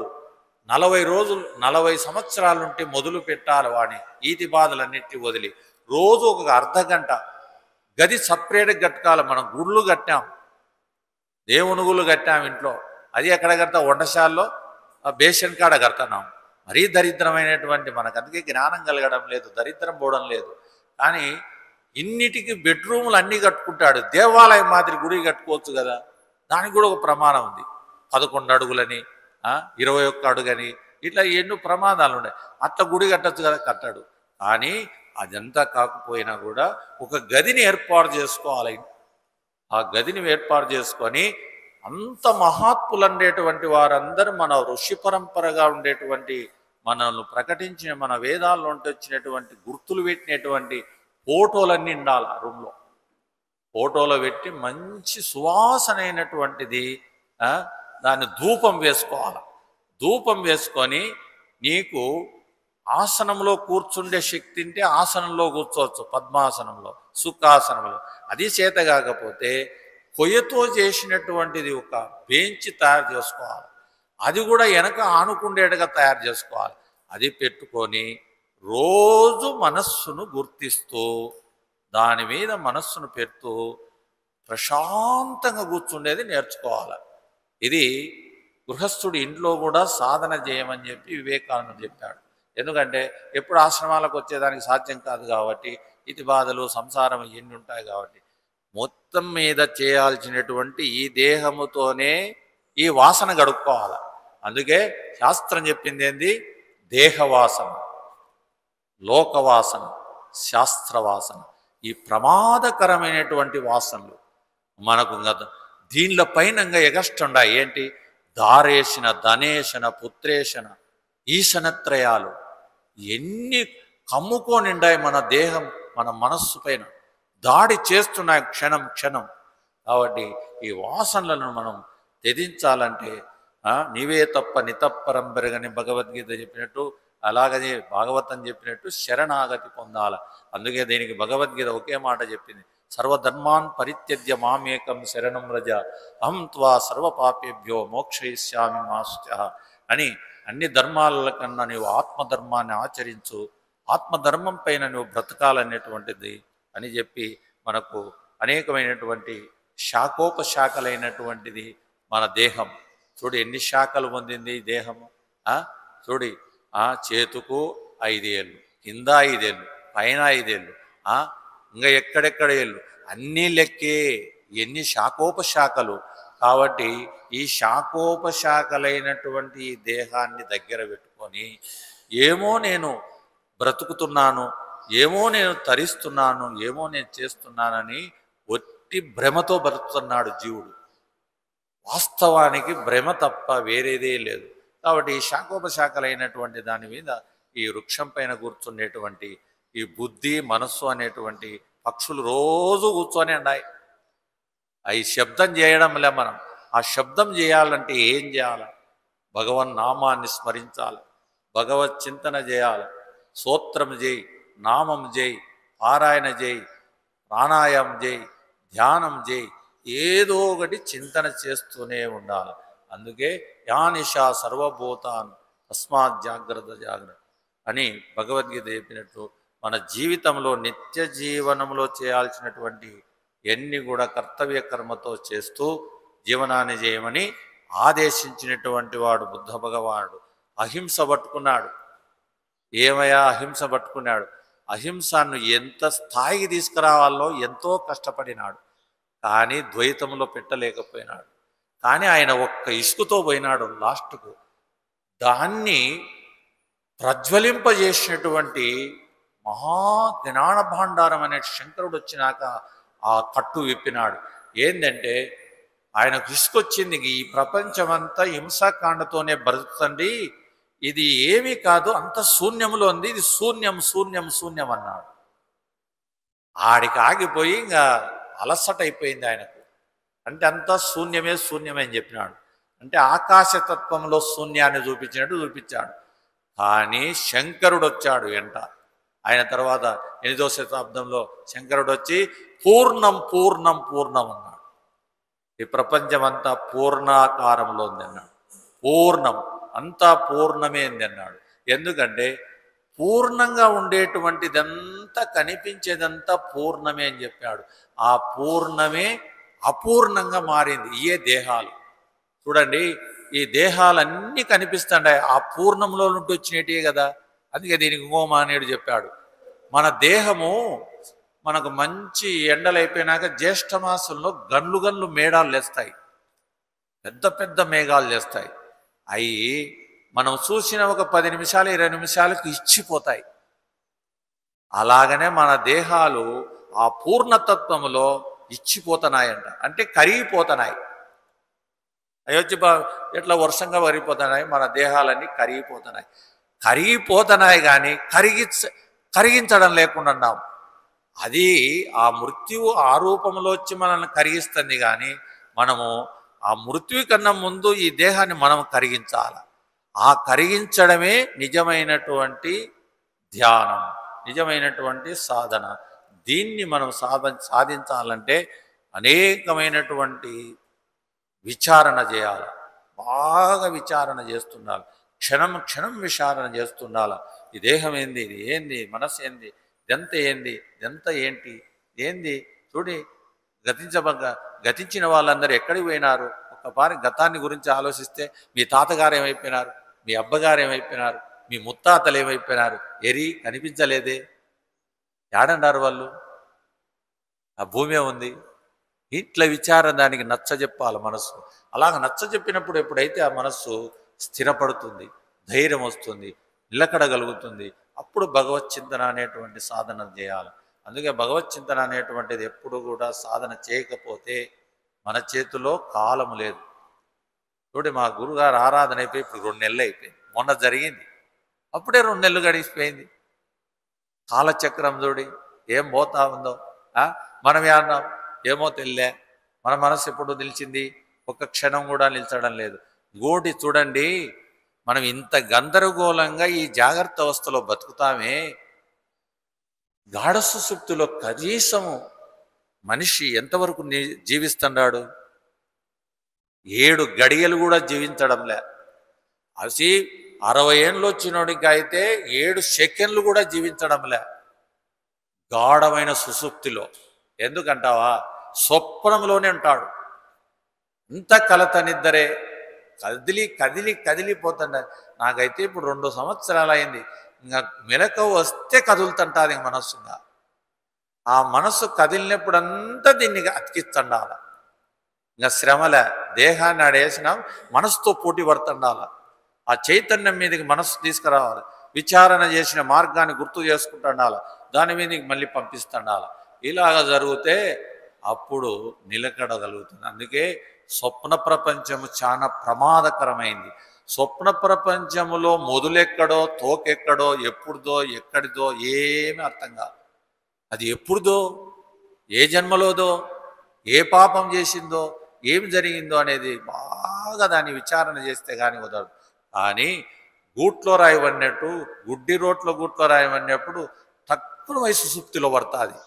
40 సంవత్సరాల నుండి మొదలు పెట్టాలి వాడిని ఈతి బాధలన్నిటి వదిలి. రోజు ఒక అర్ధగంట గది సపరేట్గా కట్టుకోవాలి. మనం గుళ్ళు కట్టాం, దేవుని గుళ్ళు కట్టాం ఇంట్లో, అది ఎక్కడ కడతా? వంటశాలలో బేషన్ కాడ కడుతున్నాం. మరీ దరిద్రమైనటువంటి మనకు అందుకే జ్ఞానం కలగడం లేదు, దరిద్రం పోవడం లేదు. కానీ ఇన్నిటికి బెడ్రూములు అన్నీ కట్టుకుంటాడు. దేవాలయం మాదిరి గుడి కట్టుకోవచ్చు కదా, దానికి కూడా ఒక ప్రమాణం ఉంది. 11 అడుగులని, 21 అడుగని, ఇట్లా ఎన్నో ప్రమాదాలు ఉన్నాయి. అట్లా గుడి కట్టచ్చు కదా, కట్టాడు. కానీ అదంతా కాకపోయినా కూడా ఒక గదిని ఏర్పాటు చేసుకోవాలి. ఆ గదిని ఏర్పాటు చేసుకొని అంత మహాత్ములు ఉండేటువంటి వారందరూ మన ఋషి పరంపరగా ఉండేటువంటి మనల్ని ప్రకటించిన మన వేదాల్లో వచ్చినటువంటి గుర్తులు పెట్టినటువంటి ఫోటోలన్నీ ఉండాలి ఆ రూమ్లో. ఫోటోలో పెట్టి మంచి సువాసన అయినటువంటిది దాన్ని ధూపం వేసుకోవాలి. ధూపం వేసుకొని నీకు ఆసనంలో కూర్చుండే శక్తి ఉంటే ఆసనంలో కూర్చోవచ్చు, పద్మాసనంలో, సుఖాసనంలో. అది చేత కాకపోతే కొయ్యతో చేసినటువంటిది ఒక బెంచ్ తయారు చేసుకోవాలి. అది కూడా వెనక ఆనుకుండేట్టుగా తయారు చేసుకోవాలి. అది పెట్టుకొని రోజు మనస్సును గుర్తిస్తూ దాని మీద మనస్సును పెడుతూ ప్రశాంతంగా కూర్చుండేది నేర్చుకోవాలి. ఇది గృహస్థుడి ఇంట్లో కూడా సాధన చేయమని చెప్పి వివేకానందుడు చెప్పాడు. ఎందుకంటే ఎప్పుడు ఆశ్రమాలకు వచ్చేదానికి సాధ్యం కాదు కాబట్టి, ఇతి బాధలు, సంసారం ఎన్ని ఉంటాయి కాబట్టి, మొత్తం మీద చేయాల్సినటువంటి ఈ దేహముతోనే ఈ వాసన గడుపుకోవాలి. అందుకే శాస్త్రం చెప్పింది ఏంది? దేహవాసన, లోకవాసన, శాస్త్రవాసన. ఈ ప్రమాదకరమైనటువంటి వాసనలు మనకు దీనిలో పైన ఎగస్టుండా ఏంటి? దారేషణ, ధనేషణ, పుత్రేషణ, ఈశనత్రయాలు ఎన్ని కమ్ముకోనిండాయి మన దేహం, మన మనస్సు పైన దాడి చేస్తున్నాయి క్షణం క్షణం. కాబట్టి ఈ వాసనలను మనం త్యజించాలంటే నీవే తప్ప నితప్పరం పెరగని భగవద్గీత చెప్పినట్టు, అలాగనే భాగవతం చెప్పినట్టు శరణాగతి పొందాలి. అందుకే దీనికి భగవద్గీత ఒకే మాట చెప్పింది, సర్వధర్మాన్ పరిత్యజ్య మామేకం శరణం రజ అహం త్వా సర్వపాపేభ్యో మోక్షయిష్యామి మా శుచః అని. అన్ని ధర్మాల కన్నా నీవు ఆత్మధర్మాన్ని ఆచరించు, ఆత్మధర్మం పైన నువ్వు బ్రతకాలనేటువంటిది అని చెప్పి మనకు అనేకమైనటువంటి శాఖోపశాఖలైనటువంటిది మన దేహం. చూడు ఎన్ని శాఖలు పొందింది దేహము. చూడి చేతుకు 5 ఏళ్ళు, కింద 5 ఏళ్ళు, పైన 5 ఏళ్ళు, ఇంకా ఎక్కడెక్కడ ఏళ్ళు, అన్నీ లెక్కే, ఎన్ని శాఖోపశాఖలు. కాబట్టి ఈ శాఖోపశాఖలైనటువంటి ఈ దేహాన్ని దగ్గర పెట్టుకొని ఏమో నేను బ్రతుకుతున్నాను, ఏమో నేను తరిస్తున్నాను, ఏమో నేను చేస్తున్నానని ఒట్టి భ్రమతో బ్రతుకుతున్నాడు జీవుడు. వాస్తవానికి భ్రమ తప్ప వేరేదే లేదు. కాబట్టి ఈ శాఖోపశాఖలైనటువంటి దాని మీద ఈ వృక్షం పైన కూర్చునేటువంటి ఈ బుద్ధి మనస్సు అనేటువంటి పక్షులు రోజు కూర్చొని ఉన్నాయి. అవి శబ్దం చేయడంలే. మనం ఆ శబ్దం చేయాలంటే ఏం చేయాలి? భగవన్ నామాన్ని స్మరించాలి, భగవత్ చింతన చేయాలి, స్తోత్రం చేయి, నామం చేయి, పారాయణ చేయి, ప్రాణాయామం చేయి, ధ్యానం చేయి, ఏదో ఒకటి చింతన చేస్తూనే ఉండాలి. అందుకే యానిషా సర్వభూతాన్ తస్మాత్ జాగ్రత్త జాగ్రత్త అని భగవద్గీత చెప్పినట్టు మన జీవితంలో నిత్య జీవనంలో చేయాల్సినటువంటి ఎన్ని కూడా కర్తవ్య కర్మతో చేస్తూ జీవనాన్ని చేయమని ఆదేశించినటువంటి వాడు బుద్ధ భగవానుడు. అహింస పట్టుకున్నాడు. ఏమయ్యా అహింస పట్టుకున్నాడు? అహింసను ఎంత స్థాయికి తీసుకురావాలో ఎంతో కష్టపడినాడు. కానీ ద్వైతంలో పెట్టలేకపోయినాడు. కానీ ఆయన ఒక్క ఇసుకతో పోయినాడు లాస్ట్కు. దాన్ని ప్రజ్వలింపజేసినటువంటి మహా జ్ఞాన భాండారం అనే శంకరుడు వచ్చినాక ఆ కట్టు విప్పినాడు. ఏంటంటే ఆయనకు ఇసుకొచ్చింది, ఈ ప్రపంచమంతా హింసాకాండతోనే బ్రతుకుతండి, ఇది ఏమీ కాదు, అంత శూన్యంలో ఉంది, ఇది శూన్యం శూన్యం శూన్యం అన్నాడు. ఆడికి ఆగిపోయి ఇంకా అలసట అయిపోయింది ఆయనకు. అంటే అంతా శూన్యమే శూన్యమే అని చెప్పినాడు. అంటే ఆకాశతత్వంలో శూన్యాన్ని చూపించినట్టు చూపించాడు. కానీ శంకరుడు వచ్చాడు వెంట. ఆయన తర్వాత 8వ శతాబ్దంలో శంకరుడు వచ్చి పూర్ణం పూర్ణం పూర్ణం అన్నాడు. ఈ ప్రపంచం అంతా పూర్ణాకారంలో ఉంది అన్నాడు. పూర్ణం అంతా పూర్ణమే ఉంది అన్నాడు. ఎందుకంటే పూర్ణంగా ఉండేటువంటిదంతా కనిపించేదంతా పూర్ణమే అని చెప్పాడు. ఆ పూర్ణమే అపూర్ణంగా మారింది. ఇయే దేహాలు. చూడండి, ఈ దేహాలన్నీ కనిపిస్తుంటాయి, ఆ పూర్ణంలో నుండి వచ్చినట్టే కదా. అందుకే దీనికి ఇంకోమానేయుడు చెప్పాడు, మన దేహము మనకు మంచి ఎండలు అయిపోయినాక జ్యేష్ఠ మాసంలో గన్లు గన్లు మేఘాలు లేస్తాయి, పెద్ద పెద్ద మేఘాలు లేస్తాయి. అవి మనం చూసిన ఒక 10 నిమిషాలు 20 నిమిషాలకు ఇచ్చిపోతాయి. అలాగనే మన దేహాలు ఆ పూర్ణతత్వములో ఇచ్చిపోతున్నాయంట, అంటే కరిగిపోతున్నాయి. అయోధ్య ఎట్లా వర్షంగా వరిగిపోతున్నాయి, మన దేహాలన్నీ కరిగిపోతున్నాయి. కరిగిపోతున్నాయి కానీ కరిగించడం లేకుండా ఉన్నాం. అది ఆ మృత్యువు ఆ రూపంలో వచ్చి మనల్ని కరిగిస్తుంది. కానీ మనము ఆ మృత్యువు కన్నా ముందు ఈ దేహాన్ని మనం కరిగించాలి. ఆ కరిగించడమే నిజమైనటువంటి ధ్యానం, నిజమైనటువంటి సాధన. దీన్ని మనం సాధించాలంటే అనేకమైనటువంటి విచారణ చేయాలి. బాగా విచారణ చేస్తుండాలి. క్షణం క్షణం విచారణ చేస్తుండాలి. ఈ దేహం ఏంది, ఇది ఏంది, మనస్సు ఏంది, ఇదంతా ఏంది, ఇదంతా ఏంటి, ఏంది. చూడి, గతించిన వాళ్ళందరూ ఎక్కడికి పోయినారు? ఒక్కపారి గతాన్ని గురించి ఆలోచిస్తే మీ తాతగారు ఏమైపోయినారు, మీ అబ్బగారు ఏమైపోయినారు, మీ ముత్తాతలు ఏమైపోయినారు? కనిపించలేదే. ఏడన్నారు వాళ్ళు? ఆ భూమే ఉంది. ఇట్లా విచారం దానికి నచ్చజెప్పాలి మనస్సు. అలాగ నచ్చజెప్పినప్పుడు ఎప్పుడైతే ఆ మనస్సు స్థిరపడుతుంది, ధైర్యం వస్తుంది, నిలకడగలుగుతుంది, అప్పుడు భగవత్ చింతన అనేటువంటి సాధన చేయాలి. అందుకే భగవత్ చింతన అనేటువంటిది ఎప్పుడు కూడా సాధన చేయకపోతే మన చేతిలో కాలము లేదు. చూడండి, మా గురుగారు ఆరాధన అయిపోయి ఇప్పుడు 2 నెలలు అయిపోయింది. మొన్న జరిగింది, అప్పుడే 2 నెలలు గడిచిపోయింది. కాలచక్రం చూడి ఏం పోతా ఉందో. మనం ఏమన్నాం? ఏమో తెలియలే. మన మనసు ఎప్పుడు నిలిచింది? ఒక్క క్షణం కూడా నిలిచడం లేదు. ఇంకోటి చూడండి, మనం ఇంత గందరగోళంగా ఈ జాగ్రత్త అవస్థలో బతుకుతామే, గాఢ సుషుప్తిలో కనీసము మనిషి ఎంతవరకు జీవిస్తున్నాడు? 7 గడియలు కూడా జీవించడంలే. అసి 60 ఏళ్ళు వచ్చినోడికి అయితే 7 సెకండ్లు కూడా జీవించడంలే గాఢమైన సుషుప్తిలో. ఎందుకంటావా? స్వప్నంలోనే ఉంటాడు. ఇంత కలత నిద్దరే, కదిలి కదిలి కదిలిపోతుండ. నాకైతే ఇప్పుడు 2 సంవత్సరాలు అయింది. ఇంకా మెలకువ వస్తే కదులుతుంటుంది మనస్సుగా. ఆ మనసు కదిలినప్పుడంతా దీన్ని అతికిస్తుండాల. ఇంకా శ్రమలే, దేహాన్ని ఆడేసిన మనసుతో పోటీ పడుతుండాల. ఆ చైతన్యం మీదకి మనసు తీసుకురావాలి. విచారణ చేసిన మార్గాన్ని గుర్తు చేసుకుంటుండాల, దాని మీదకి మళ్ళీ పంపిస్తుండాల. ఇలాగ జరిగితే అప్పుడు నిలకడగలుగుతుంది. అందుకే స్వప్న ప్రపంచము చాలా ప్రమాదకరమైంది. స్వప్న ప్రపంచములో మొదలెక్కడో తోకెక్కడో ఎప్పుడుదో ఎక్కడిదో ఏమీ అర్థం కాదు. అది ఎప్పుడుదో, ఏ జన్మలోదో, ఏ పాపం చేసిందో, ఏం జరిగిందో అనేది బాగా దాన్ని విచారణ చేస్తే కానీ కుదరదు. కానీ గూట్లో రాయవన్నట్టు, గుడ్డి రోట్లో గూట్లో రాయవన్నప్పుడు తక్కువ వయసు సుసుప్తిలో పడుతుంది.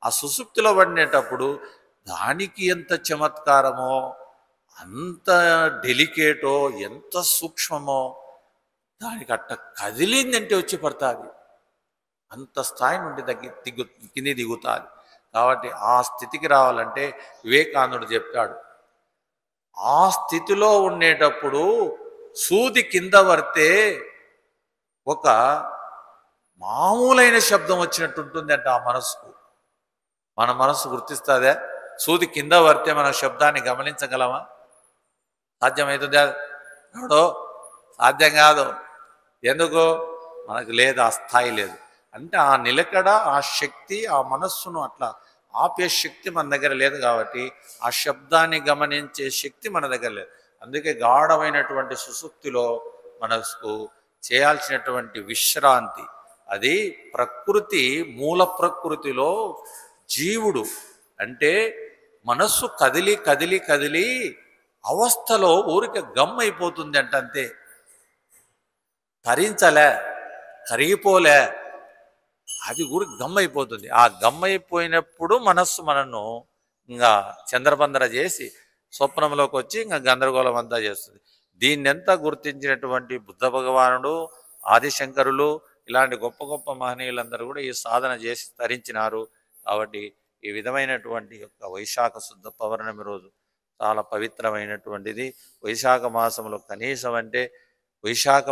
ఆ సుసుప్తిలో పడినేటప్పుడు దానికి ఎంత చమత్కారమో, అంత డెలికేటో, ఎంత సూక్ష్మమో, దానికి అట్ట కదిలిందంటే వచ్చి పడుతుంది. అంత స్థాయి నుండి కింది దిగుతుంది. కాబట్టి ఆ స్థితికి రావాలంటే వివేకానందుడు చెప్పాడు, ఆ స్థితిలో ఉండేటప్పుడు సూది కింద పడితే ఒక మామూలైన శబ్దం వచ్చినట్టు ఉంటుంది అంట ఆ మనసుకు. మన మనసు గుర్తిస్తుందే? సూది కింద పడితే మన శబ్దాన్ని గమనించగలమా? సాధ్యమవుతుందా? ఎవడో సాధ్యం కాదు. ఎందుకు? మనకు లేదు, ఆ స్థాయి లేదు. అంటే ఆ నిలకడ, ఆ శక్తి, ఆ మనస్సును అట్లా ఆపే శక్తి మన దగ్గర లేదు. కాబట్టి ఆ శబ్దాన్ని గమనించే శక్తి మన దగ్గర లేదు. అందుకే గాఢమైనటువంటి సుసుప్తిలో మనకు చేయాల్సినటువంటి విశ్రాంతి, అది ప్రకృతి, మూల ప్రకృతిలో జీవుడు అంటే మనస్సు కదిలి కదిలి కదిలి అవస్థలో ఊరికే గమ్మైపోతుంది అంతే. తరించలే, కరిగిపోలే, అది ఊరి గమ్మైపోతుంది. ఆ గమ్మైపోయినప్పుడు మనస్సు మనను ఇంకా చంద్రబందర చేసి స్వప్నంలోకి వచ్చి ఇంకా గందరగోళం అంతా చేస్తుంది. దీన్నెంత గుర్తించినటువంటి బుద్ధ భగవానుడు, ఆదిశంకరులు, ఇలాంటి గొప్ప గొప్ప మహనీయులందరూ కూడా ఈ సాధన చేసి తరించినారు. కాబట్టి ఈ విధమైనటువంటి యొక్క వైశాఖ శుద్ధ పౌర్ణమి రోజు చాలా పవిత్రమైనటువంటిది. వైశాఖ మాసంలో కనీసం అంటే వైశాఖ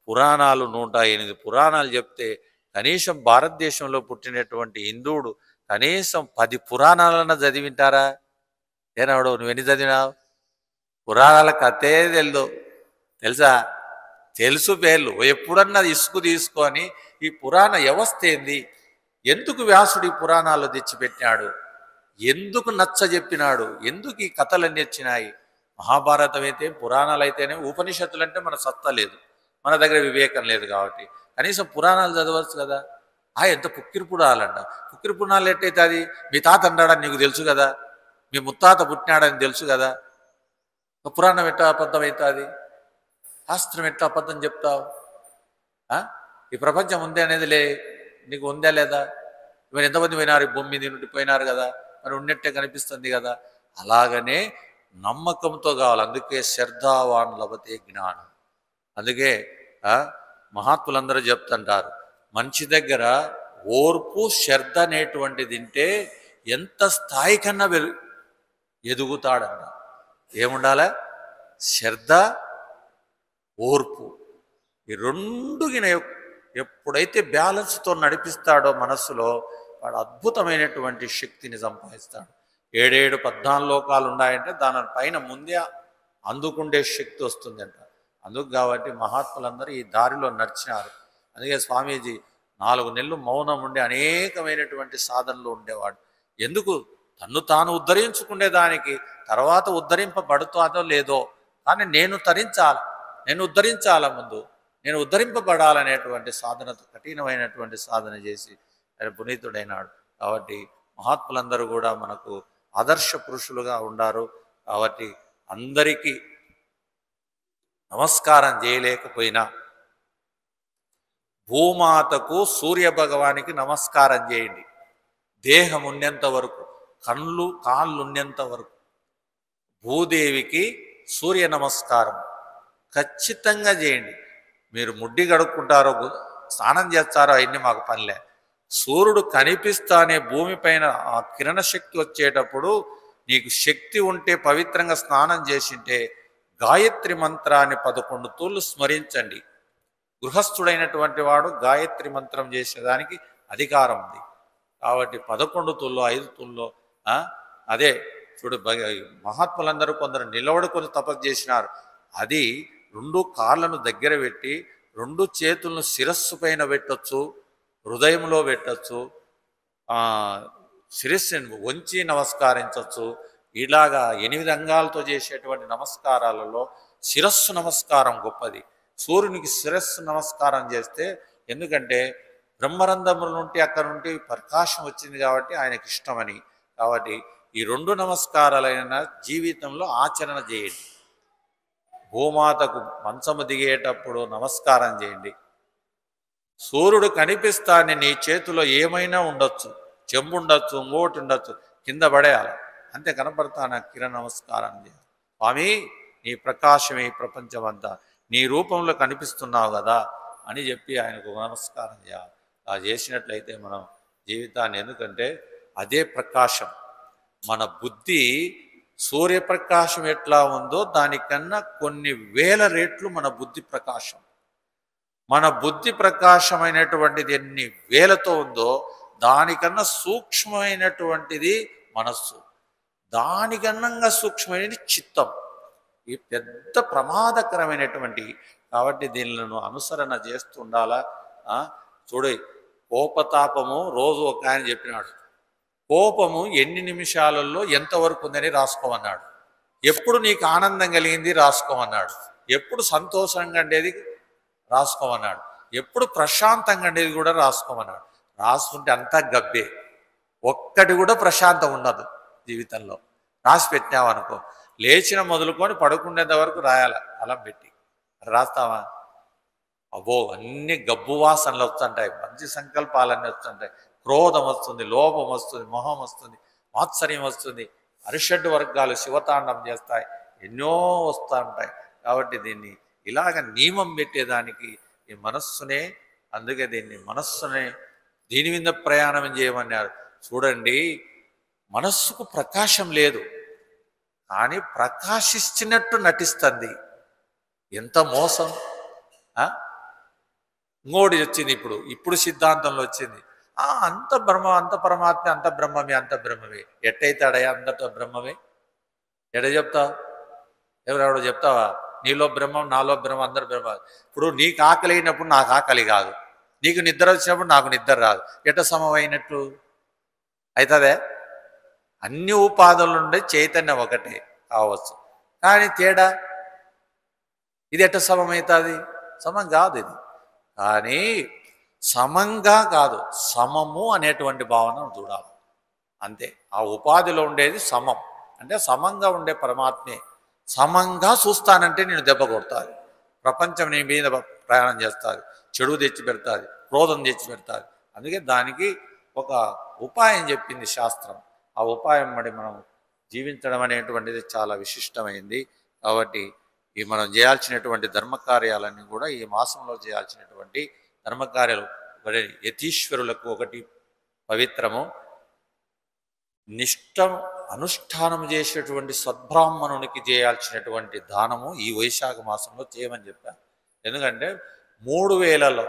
పురాణాలు 108 పురాణాలు చెప్తే కనీసం భారతదేశంలో పుట్టినటువంటి హిందువుడు కనీసం 10 పురాణాలన్నా చదివింటారా? ఏనాడు నువ్వు ఎన్ని చదివినావు? పురాణాల కథే తెలుసా? తెలుసు పేర్లు. ఎప్పుడన్నా ఇసుకు తీసుకొని ఈ పురాణ వ్యవస్థ ఏంది, ఎందుకు వ్యాసుడు ఈ పురాణాలు తెచ్చిపెట్టినాడు, ఎందుకు నచ్చ చెప్పినాడు, ఎందుకు ఈ కథలన్నీ వచ్చినాయి? మహాభారతం అయితే, పురాణాలు అయితేనే, ఉపనిషత్తులు అంటే మన సత్తా లేదు, మన దగ్గర వివేకం లేదు. కాబట్టి కనీసం పురాణాలు చదవచ్చు కదా. ఎంత పుక్కిరి పురాణాలంట. పుక్కిరి పురాణాలు ఎట్టయితే అది మీ తాత అన్నాడని నీకు తెలుసు కదా, మీ ముత్తాత పుట్టినాడని తెలుసు కదా. పురాణం ఎట్లా అబద్ధం అవుతుంది? శాస్త్రం ఎట్లా అబద్ధం చెప్తావు? ఈ ప్రపంచం ఉంది అనేది నీకు ఉందా లేదా? మరి ఎంతమంది పోయినారు? భూమి మీద నుండి పోయినారు కదా, మరి ఉన్నట్టే కనిపిస్తుంది కదా. అలాగనే నమ్మకంతో కావాలి. అందుకే శ్రద్ధావాన్ లభతే జ్ఞానం. అందుకే మహాత్ములందరూ చెప్తుంటారు, మనిషి దగ్గర ఓర్పు, శ్రద్ధ అనేటువంటిది తింటే ఎంత స్థాయి కన్నా ఎదుగుతాడన్న. ఏముండాలి? శ్రద్ధ, ఓర్పు. ఈ రెండు ఎప్పుడైతే బ్యాలెన్స్తో నడిపిస్తాడో మనస్సులో, వాడు అద్భుతమైనటువంటి శక్తిని సంపాదిస్తాడు. 7 14 లోకాలు ఉన్నాయంటే దానిపైన ముందే అందుకుండే శక్తి వస్తుందంట. అందుకు కాబట్టి మహాత్ములందరూ ఈ దారిలో నడిచినారు. అందుకే స్వామీజీ 4 నెలలు మౌనం ఉండి అనేకమైనటువంటి సాధనలు ఉండేవాడు. ఎందుకు? తన్ను తాను ఉద్ధరించుకునేదానికి. తర్వాత ఉద్ధరింపబడుతుందో లేదో, కానీ నేను తరించాలి, నేను ఉద్ధరించాల, ముందు నేను ఉద్ధరింపబడాలనేటువంటి సాధనతో కఠినమైనటువంటి సాధన చేసి ఆయన పునీతుడైనాడు. కాబట్టి మహాత్ములందరూ కూడా మనకు ఆదర్శ పురుషులుగా ఉండారు. కాబట్టి అందరికీ నమస్కారం చేయలేకపోయినా భూమాతకు, సూర్య భగవానికి నమస్కారం చేయండి. దేహం ఉన్నంత వరకు, కాళ్ళు ఉన్నంత వరకు భూదేవికి సూర్య నమస్కారం ఖచ్చితంగా చేయండి. మీరు ముడ్డి గడుక్కుంటారో, స్నానం చేస్తారో, అవన్నీ మాకు పనిలే. సూర్యుడు కనిపిస్తానే భూమిపైన ఆ కిరణ శక్తి వచ్చేటప్పుడు నీకు శక్తి ఉంటే పవిత్రంగా స్నానం చేసింటే గాయత్రి మంత్రాన్ని 11 తూర్లు స్మరించండి. గృహస్థుడైనటువంటి వాడు గాయత్రి మంత్రం చేసేదానికి అధికారం ఉంది. కాబట్టి 11 తుల్లో 5 తుల్లో అదే చూడు మహాత్ములందరూ కొందరు నిలబడుకొని తపస్సు చేసినారు. అది 2 కాళ్ళను దగ్గర పెట్టి 2 చేతులను శిరస్సు పైన పెట్టచ్చు, హృదయంలో పెట్టచ్చు, శిరస్సును వంచి నమస్కరించవచ్చు. ఇలాగా 8 అంగాలతో చేసేటువంటి నమస్కారాలలో శిరస్సు నమస్కారం గొప్పది. సూర్యునికి శిరస్సు నమస్కారం చేస్తే, ఎందుకంటే బ్రహ్మరంధ్రముల నుండి అక్కడ నుండి ప్రకాశం వచ్చింది కాబట్టి ఆయనకి ఇష్టమని. కాబట్టి ఈ 2 నమస్కారాలైన జీవితంలో ఆచరణ చేయండి. భూమాతకు మంచము దిగేటప్పుడు నమస్కారం చేయండి. సూర్యుడు కనిపిస్తాన్ని నీ చేతిలో ఏమైనా ఉండొచ్చు, చెంబు ఉండొచ్చు, ఇంకోటి ఉండొచ్చు, కింద పడేయాలి, అంతే కనపడతాను కిరణ నమస్కారం చేయాలి. స్వామి నీ ప్రకాశమే ఈ ప్రపంచం అంతా, నీ రూపంలో కనిపిస్తున్నావు కదా అని చెప్పి ఆయనకు నమస్కారం చేయాలి. అలా చేసినట్లయితే మనం జీవితాన్ని, ఎందుకంటే అదే ప్రకాశం. మన బుద్ధి సూర్యప్రకాశం ఎట్లా ఉందో దానికన్నా కొన్ని వేల రెట్లు మన బుద్ధి ప్రకాశం. మన బుద్ధి ప్రకాశమైనటువంటిది ఎన్ని వేలతో ఉందో దానికన్నా సూక్ష్మమైనటువంటిది మనస్సు, దానికన్నా సూక్ష్మమైనది చిత్తం. ఈ పెద్ద ప్రమాదకరమైనటువంటి, కాబట్టి దీనిలను అనుసరణ చేస్తూ ఉండాలా. చూడు, కోపతాపము రోజు ఒక ఆయన చెప్పినాడు, కోపము ఎన్ని నిమిషాలలో ఎంతవరకు ఉందని రాసుకోమన్నాడు. ఎప్పుడు నీకు ఆనందం కలిగింది రాసుకోమన్నాడు, ఎప్పుడు సంతోషంగా ఉండేది రాసుకోమన్నాడు, ఎప్పుడు ప్రశాంతంగా ఉండేది కూడా రాసుకోమన్నాడు. రాసుకుంటే అంతా గబ్బే, ఒక్కటి కూడా ప్రశాంతం ఉండదు జీవితంలో. రాసి పెట్టినావనుకో, లేచిన మొదలుకొని పడుకునేంత వరకు రాయాలి అలం పెట్టి. రాస్తావా? అబ్బో, అన్ని గబ్బు వాసనలు వస్తుంటాయి, మంచి సంకల్పాలన్నీ వస్తుంటాయి. క్రోధం వస్తుంది, లోభం వస్తుంది, మొహం వస్తుంది, మాత్సర్యం వస్తుంది, అరిషడ్ వర్గాలు శివతాండం చేస్తాయి, ఎన్నో వస్తూ ఉంటాయి. కాబట్టి దీన్ని ఇలాగ నియమం పెట్టేదానికి ఈ మనస్సునే, అందుకే దీన్ని మనస్సునే దీని మీద ప్రయాణం చేయమన్నారు. చూడండి, మనస్సుకు ప్రకాశం లేదు కానీ ప్రకాశించినట్టు నటిస్తుంది. ఎంత మోసం! ఇంకోటి వచ్చింది, ఇప్పుడు సిద్ధాంతంలో వచ్చింది, అంత బ్రహ్మ, అంత పరమాత్మ, అంత బ్రహ్మమే, అంత బ్రహ్మమే. ఎట్టయితాడయా అందరితో బ్రహ్మమే? ఎడ చెప్తావు? ఎవరెవడో చెప్తావా? నీలో బ్రహ్మం, నాలో బ్రహ్మం, అందరు బ్రహ్మ. ఇప్పుడు నీకు ఆకలి అయినప్పుడు నాకు ఆకలి కాదు, నీకు నిద్ర వచ్చినప్పుడు నాకు నిద్ర రాదు. ఎట్ట సమమైనట్టు అవుతుందే? అన్ని ఉపాధులు ఉండే చైతన్యం ఒకటే కావచ్చు, కానీ తేడా ఇది ఎట్ట సమమవుతుంది? సమం కాదు ఇది. కానీ సమంగా కాదు, సమము అనేటువంటి భావన చూడాలి, అంతే. ఆ ఉపాధిలో ఉండేది సమం అంటే సమంగా ఉండే పరమాత్మే. సమంగా చూస్తానంటే నేను దెబ్బ కొడతాను, ప్రపంచం నీ మీద ప్రయాణం చేస్తుంది, చెడు తెచ్చి పెడతాది, క్రోధం తెచ్చి పెడతాది. అందుకే దానికి ఒక ఉపాయం చెప్పింది శాస్త్రం. ఆ ఉపాయం మనం జీవించడం అనేటువంటిది చాలా విశిష్టమైంది. కాబట్టి ఈ మనం చేయాల్సినటువంటి ధర్మకార్యాలన్నీ కూడా ఈ మాసంలో చేయాల్సినటువంటి ధర్మకార్యాలు, యతీశ్వరులకు ఒకటి పవిత్రము, నిష్టం అనుష్ఠానం చేసేటువంటి సద్బ్రాహ్మణునికి చేయాల్సినటువంటి దానము ఈ వైశాఖ మాసంలో చేయమని చెప్పారు. ఎందుకంటే 3 వేళలో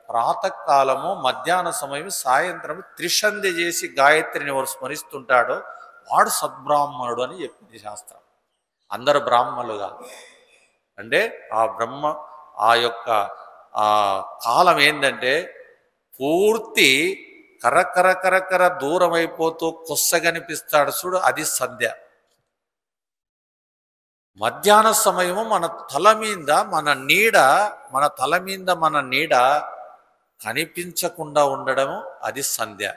ప్రాతకాలము, మధ్యాహ్న సమయం, సాయంత్రం త్రిసంధ్య చేసి గాయత్రిని ఎవరు స్మరిస్తుంటాడో వాడు సద్బ్రాహ్మణుడు అని చెప్పింది శాస్త్రం. అందరు బ్రాహ్మణులుగా అంటే ఆ బ్రహ్మ ఆ యొక్క ఆ కాలం ఏంటంటే పూర్తి కరకర దూరం అయిపోతూ కొస్సగనిపిస్తాడు చూడు, అది సంధ్య. మధ్యాహ్న సమయము మన తల మీద మన నీడ కనిపించకుండా ఉండడము, అది సంధ్య.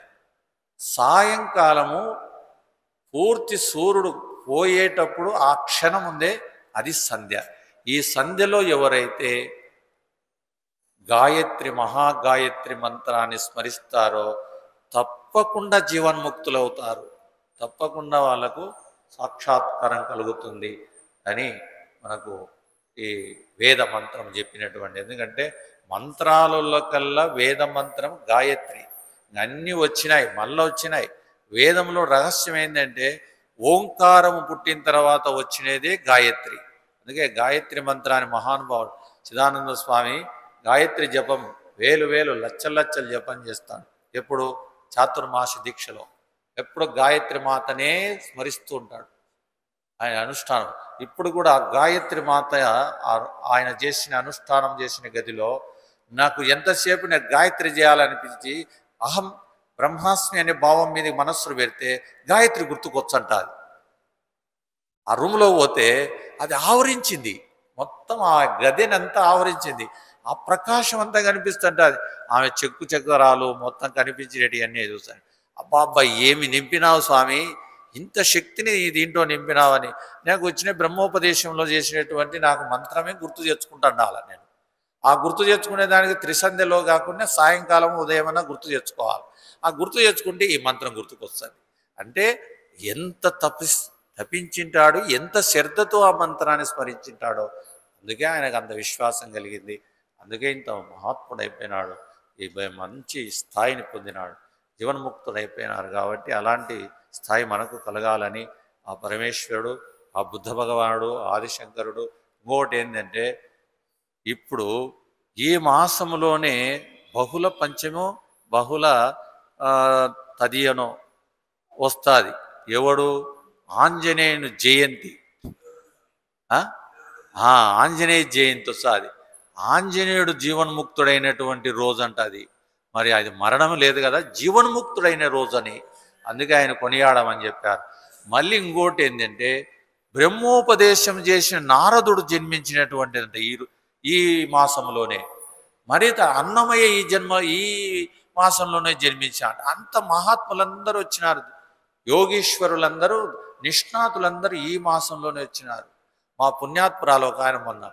సాయంకాలము పూర్తి సూర్యుడు పోయేటప్పుడు ఆ క్షణం ఉందే, అది సంధ్య. ఈ సంధ్యలో ఎవరైతే గాయత్రి, మహాగాయత్రి మంత్రాన్ని స్మరిస్తారో తప్పకుండా జీవన్ముక్తులవుతారు, తప్పకుండా వాళ్ళకు సాక్షాత్కారం కలుగుతుంది అని మనకు ఈ వేద మంత్రం చెప్పినటువంటి. ఎందుకంటే మంత్రాలలో కల్లా వేద మంత్రం గాయత్రి, అన్నీ వచ్చినాయి, మళ్ళీ వచ్చినాయి. వేదంలో రహస్యం ఏంటంటే ఓంకారము పుట్టిన తర్వాత వచ్చినదే గాయత్రి. అందుకే గాయత్రి మంత్రాన్ని మహానుభావుడు చిదానంద స్వామి గాయత్రి జపం వేలు లచ్చలు జపం చేస్తాడు. ఎప్పుడు? చాతుర్మాస దీక్షలో ఎప్పుడు గాయత్రి మాతనే స్మరిస్తూ ఉంటాడు ఆయన అనుష్ఠానం. ఇప్పుడు కూడా గాయత్రి మాత ఆయన చేసిన అనుష్ఠానం చేసిన గదిలో నాకు ఎంతసేపు నేను గాయత్రి చేయాలనిపించి అహం బ్రహ్మాస్మి అనే భావం మీద మనస్సును పెడితే గాయత్రి గుర్తుకొచ్చంటాది. ఆ రూమ్లో పోతే అది ఆవరించింది, మొత్తం ఆ గదినంతా ఆవరించింది. ఆ ప్రకాశం అంతా కనిపిస్తుంటే ఆమె చెక్కు చక్రాలు మొత్తం కనిపించేటి అన్నీ చూస్తాను. అబ్బా అబ్బా ఏమి నింపినావు స్వామి, ఇంత శక్తిని దీంట్లో నింపినావని. నాకు వచ్చిన బ్రహ్మోపదేశంలో చేసినటువంటి నాకు మంత్రమే గుర్తు తెచ్చుకుంటాను. నేను ఆ గుర్తు తెచ్చుకునే దానికి త్రిసంధ్యలో కాకుండా సాయంకాలం ఉదయమన్నా గుర్తు తెచ్చుకోవాలి. ఆ గుర్తు తెచ్చుకుంటే ఈ మంత్రం గుర్తుకొస్తుంది. అంటే ఎంత తపించింటాడు, ఎంత శ్రద్ధతో ఆ మంత్రాన్ని స్మరించింటాడో. అందుకే ఆయనకు అంత విశ్వాసం కలిగింది. అందుకే ఇంత మహాత్ముడైపోయినాడు, ఈ మంచి స్థాయిని పొందినాడు, జీవన్ముక్తుడైపోయినారు. కాబట్టి అలాంటి స్థాయి మనకు కలగాలని ఆ పరమేశ్వరుడు, ఆ బుద్ధ భగవానుడు, ఆదిశంకరుడు. ఇంకోటి ఏంటంటే ఇప్పుడు ఈ మాసములోనే బహుళ పంచమో బహుళ తదియనో వస్తుంది. ఎవడు? ఆంజనేయుని జయంతి. ఆంజనేయ జయంతి వస్తుంది. ఆంజనేయుడు జీవన్ముక్తుడైనటువంటి రోజు అంట అది. మరి అది మరణం లేదు కదా, జీవన్ముక్తుడైన రోజు అని అందుకే ఆయన కొనియాడమని చెప్పారు. మళ్ళీ ఇంకోటి ఏంటంటే బ్రహ్మోపదేశం చేసిన నారదుడు జన్మించినటువంటి ఈ మాసంలోనే. మరి అన్నమయ్య ఈ మాసంలోనే జన్మించాడు. అంత మహాత్ములందరూ వచ్చినారు, యోగీశ్వరులందరూ, నిష్ణాతులందరూ ఈ మాసంలోనే వచ్చినారు. మా పుణ్యాత్పురాలు ఒక ఆయన మొన్న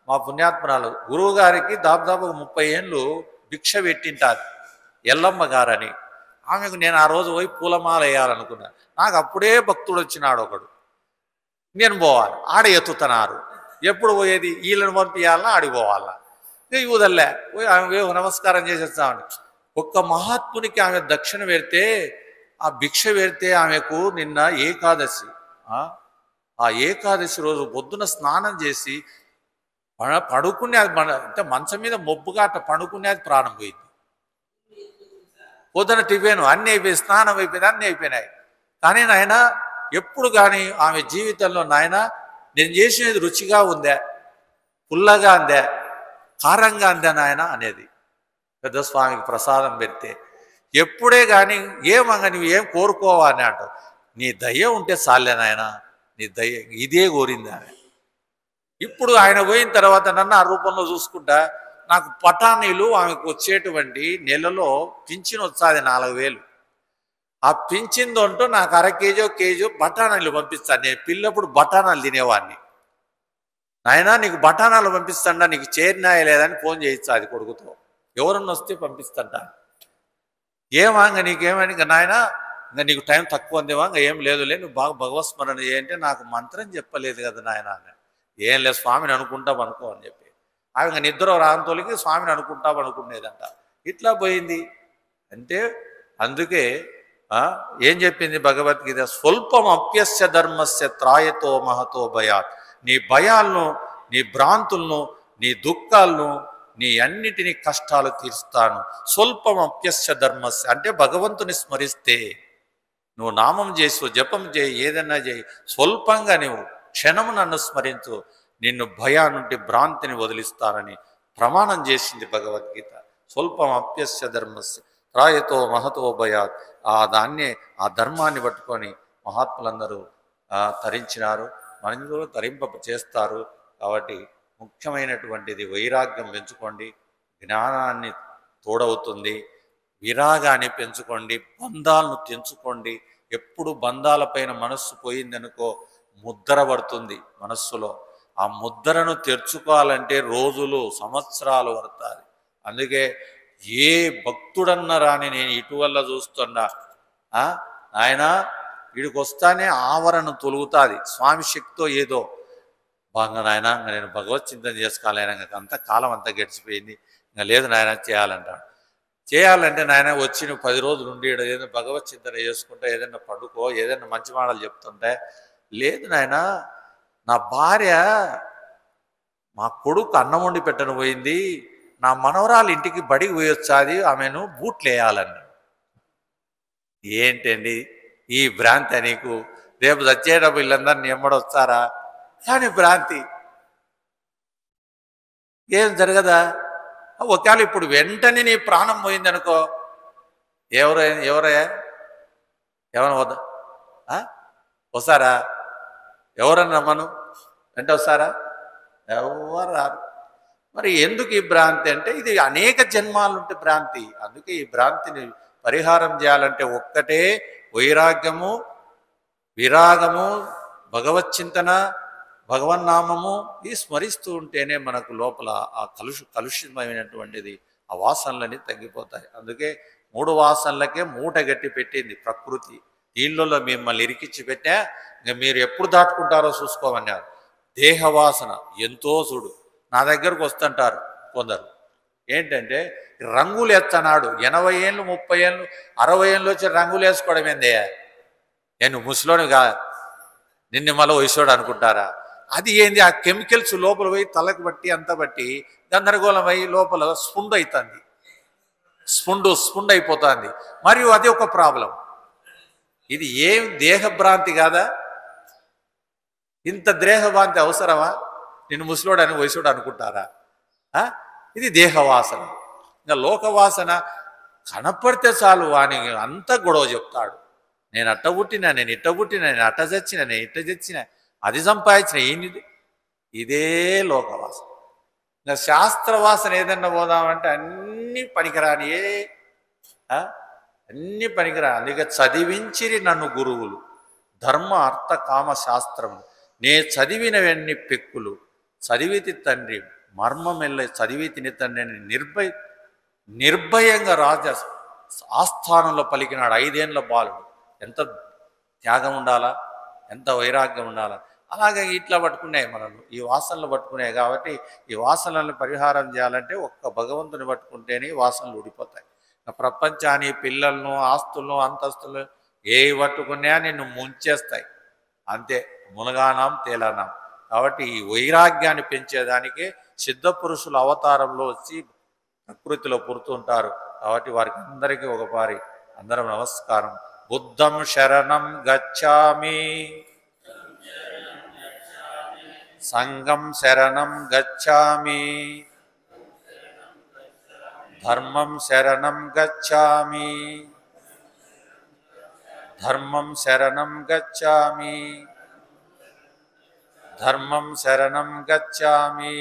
మా పుణ్యాత్పురాలు గురువు గారికి దాదాపు 30 ఏళ్ళు భిక్ష పెట్టింటారు ఎల్లమ్మ గారని. ఆమెకు నేను ఆ రోజు పోయి పూలమాల వేయాలనుకున్నాను. నాకు అప్పుడే భక్తుడు వచ్చినాడు ఒకడు. నేను పోవాలి, ఆడ ఎత్తుతున్నారు. ఎప్పుడు పోయేది? వీళ్ళని పంపించాలన్నా ఆడిపోవాలా? ఊదల్లే పోయి ఆమె నమస్కారం చేసి వస్తామని. ఒక్క మహాత్మునికి ఆమె దక్షిణ పెడితే, ఆ భిక్ష పెడితే ఆమెకు నిన్న ఏకాదశి. ఆ ఏకాదశి రోజు పొద్దున స్నానం చేసి పడుకునే అంటే మంచం మీద మొబ్బుగా అట్లా పడుకునేది ప్రాణం పోయింది. పొద్దున టిఫిన్ అన్నీ అయిపోయి, స్నానం అయిపోయింది, అన్నీ అయిపోయినాయి. కానీ నాయన ఎప్పుడు కానీ ఆమె జీవితంలో నాయన నేను చేసినది రుచిగా ఉందా, పుల్లగా అందా, కారంగా అందా నాయన అనేది. పెద్ద స్వామికి ప్రసాదం పెడితే ఎప్పుడే కానీ ఏమంగా నువ్వు ఏం కోరుకోవా అని అంటావు. నీ దయ ఉంటే చాలే నాయన, నీ దయ ఇదే కోరింది ఆమె. ఇప్పుడు ఆయన పోయిన తర్వాత నన్ను ఆ రూపంలో చూసుకుంటా నాకు పటానీలు ఆమెకు వచ్చేటువంటి నెలలో పింఛన్ వచ్చాది 4000. ఆ పింఛన్దంటూ నాకు 1/2 కేజీ బఠానీలు పంపిస్తాను. నేను పిల్లప్పుడు బఠానాలు తినేవాడిని. నాయన నీకు బఠానాలు పంపిస్తాడా, నీకు చేరినాయ లేదని ఫోన్ చేయించా అది కొడుకుతో. ఎవరన్నా వస్తే పంపిస్తాంట. ఏమాంగ నీకేమని నాయన ఇంకా నీకు టైం తక్కువ ఉందేమా, ఇంకా ఏం లేదులే, నువ్వు బాగా భగవత్స్మరణ చేయంటే నాకు మంత్రం చెప్పలేదు కదా నాయన అని. ఏం లేదు స్వామిని అనుకుంటాం అనుకో అని చెప్పి ఆమె నిద్ర రాంతోలికి స్వామిని అనుకుంటాం అనుకునేదంట. ఇట్లా పోయింది. అంటే అందుకే ఏం చెప్పింది భగవద్గీత? స్వల్పం అప్యస్య ధర్మస్య త్రాయతో మహతో భయాత్. నీ భయాలను, నీ భ్రాంతులను, నీ దుఃఖాలను, నీ అన్నిటినీ కష్టాలు తీరుస్తాను. స్వల్పం అప్యస్య ధర్మస్య అంటే భగవంతుని స్మరిస్తే, నువ్వు నామం చేసు, జపం చేయి, ఏదన్నా చేయి, స్వల్పంగా నువ్వు క్షణము నన్ను స్మరించు, నిన్ను భయానుంటి భ్రాంతిని వదిలిస్తానని ప్రమాణం చేసింది భగవద్గీత. స్వల్పం అప్యస్య ధర్మస్య త్రాయతో మహతో భయాత్. దాన్నే ఆ ధర్మాన్ని పట్టుకొని మహాత్ములందరూ తరించినారు, మనలో తరింప చేస్తారు. కాబట్టి ముఖ్యమైనటువంటిది వైరాగ్యం పెంచుకోండి, జ్ఞానాన్ని తోడవుతుంది, విరాగాన్ని పెంచుకోండి, బంధాలను తెంచుకోండి. ఎప్పుడు బంధాలపైన మనస్సు పోయిందనుకో ముద్ర పడుతుంది మనస్సులో. ఆ ముద్రను తెరుచుకోవాలంటే రోజులు, సంవత్సరాలు పడతాయి. అందుకే ఏ భక్తుడన్న రాని నేను ఇటువల్ల చూస్తున్నా ఆయన వీడికి వస్తానే ఆవరణ తొలుగుతుంది స్వామి శక్తితో. ఏదో బాగా నాయన నేను భగవత్ చింతన చేసుకోవాలి, ఆయన అంత కాలం అంతా గడిచిపోయింది, ఇంకా లేదు నాయన చేయాలంటాడు. చేయాలంటే నాయన వచ్చి నువ్వు 10 రోజులు ఉండి ఏదైనా భగవత్ చింతన చేసుకుంటే, ఏదైనా పడుకో, ఏదైనా మంచి మాటలు చెప్తుంటే, లేదు నాయన నా భార్య మా కొడుకు అన్నం వండి పెట్టను పోయింది, నా మనవరాలు ఇంటికి బడికి పోయొచ్చాది, ఆమెను బూట్లు వేయాలన్నాడు. ఏంటండి ఈ భ్రాంతి నీకు? రేపు చచ్చేటప్పుడు వీళ్ళందరినీ ఎమ్మడొస్తారా? కానీ భ్రాంతి ఏం జరగదా? ఒకవేళ ఇప్పుడు వెంటనే నీ ప్రాణం పోయిందనుకో, ఎవరయ్యా ఎవరు వస్తారా? ఎవరన్నా రమ్మను వెంట వస్తారా? ఎవరు రారు. మరి ఎందుకు ఈ భ్రాంతి అంటే ఇది అనేక జన్మాలుంటే భ్రాంతి. అందుకే ఈ భ్రాంతిని పరిహారం చేయాలంటే ఒక్కటే వైరాగ్యము, విరాగము, భగవచ్చింతన, భగవన్నామము ఈ స్మరిస్తూ ఉంటేనే మనకు లోపల ఆ కలుషితమైనటువంటిది ఆ వాసనలన్నీ తగ్గిపోతాయి. అందుకే 3 వాసనలకే మూట గట్టి పెట్టింది ప్రకృతి. దీనిలో మిమ్మల్ని ఇరికిచ్చి పెట్టా, ఇంకా మీరు ఎప్పుడు దాటుకుంటారో చూసుకోమన్నారు. దేహవాసన ఎంతో చూడు. నా దగ్గరకు వస్తుంటారు కొందరు, ఏంటంటే రంగులు ఎత్తనాడు 80 ఏళ్ళు 30 ఏళ్ళు 60 ఏళ్ళు వచ్చి రంగులు వేసుకోవడం ఏందే? నేను ముసలోనిగా నిన్ను మళ్ళీ వయసోడు అనుకుంటారా? అది ఏంది? ఆ కెమికల్స్ లోపల పోయి తలకు బట్టి అంత బట్టి గందరగోళం అయ్యి లోపల స్పుండ్ అవుతుంది, స్పుండ్ అయిపోతుంది. మరియు అది ఒక ప్రాబ్లం. ఇది ఏం దేహభ్రాంతి కాదా? ఇంత దేహభ్రాంతి అవసరమా? నిన్ను ముసలోడని వయసుడు అనుకుంటారా? ఇది దేహవాసన. ఇంకా లోకవాసన కనపడితే చాలు వాని అంతా గొడవ చెప్తాడు. నేను అట్ట పుట్టినా, నేను ఇట్ట పుట్టినా, నేను అట్ట చచ్చిన, నేను ఇట్ట చచ్చిన, అది సంపాదించిన, ఏంది? ఇదే లోకవాసన. ఇంకా శాస్త్రవాసన ఏదన్నా పోదామంటే అన్నీ పనికిరానియే, అన్నీ పనికిరా. అందుకే చదివించిరి నన్ను గురువులు ధర్మ అర్థ కామ శాస్త్రము, నే చదివినవన్నీ పెక్కులు చదివితి తండ్రి మర్మమెల్ల చదివితిని తండ్రి అని నిర్భయంగా రాజ ఆస్థానంలో పలికినాడు 5 ఏళ్ల బాలుడు. ఎంత త్యాగం ఉండాలా, ఎంత వైరాగ్యం ఉండాలా. అలాగే ఇట్లా పట్టుకున్నాయి మనల్ని, ఈ వాసనలు పట్టుకున్నాయి. కాబట్టి ఈ వాసనలను పరిహారం చేయాలంటే ఒక్క భగవంతుని పట్టుకుంటేనే వాసనలు ఊడిపోతాయి. ప్రపంచాన్ని, పిల్లలను, ఆస్తులను, అంతస్తులు ఏవి పట్టుకున్నా నిన్ను ముంచేస్తాయి. అంతే, మునగానాం తేలానాం. కాబట్టి ఈ వైరాగ్యాన్ని పెంచేదానికి సిద్ధపురుషుల అవతారంలో వచ్చి ప్రకృతిలో పుడుతుంటారు. కాబట్టి వారికి అందరికీ ఒకసారి అందరం నమస్కారం. బుద్ధం శరణం గచ్ఛామి, సంఘం శరణం గచ్ఛామి, ధర్మం శరణం గచ్ఛామి, ధర్మం శరణం గచ్ఛామి, ధర్మం శరణం గచ్ఛామి.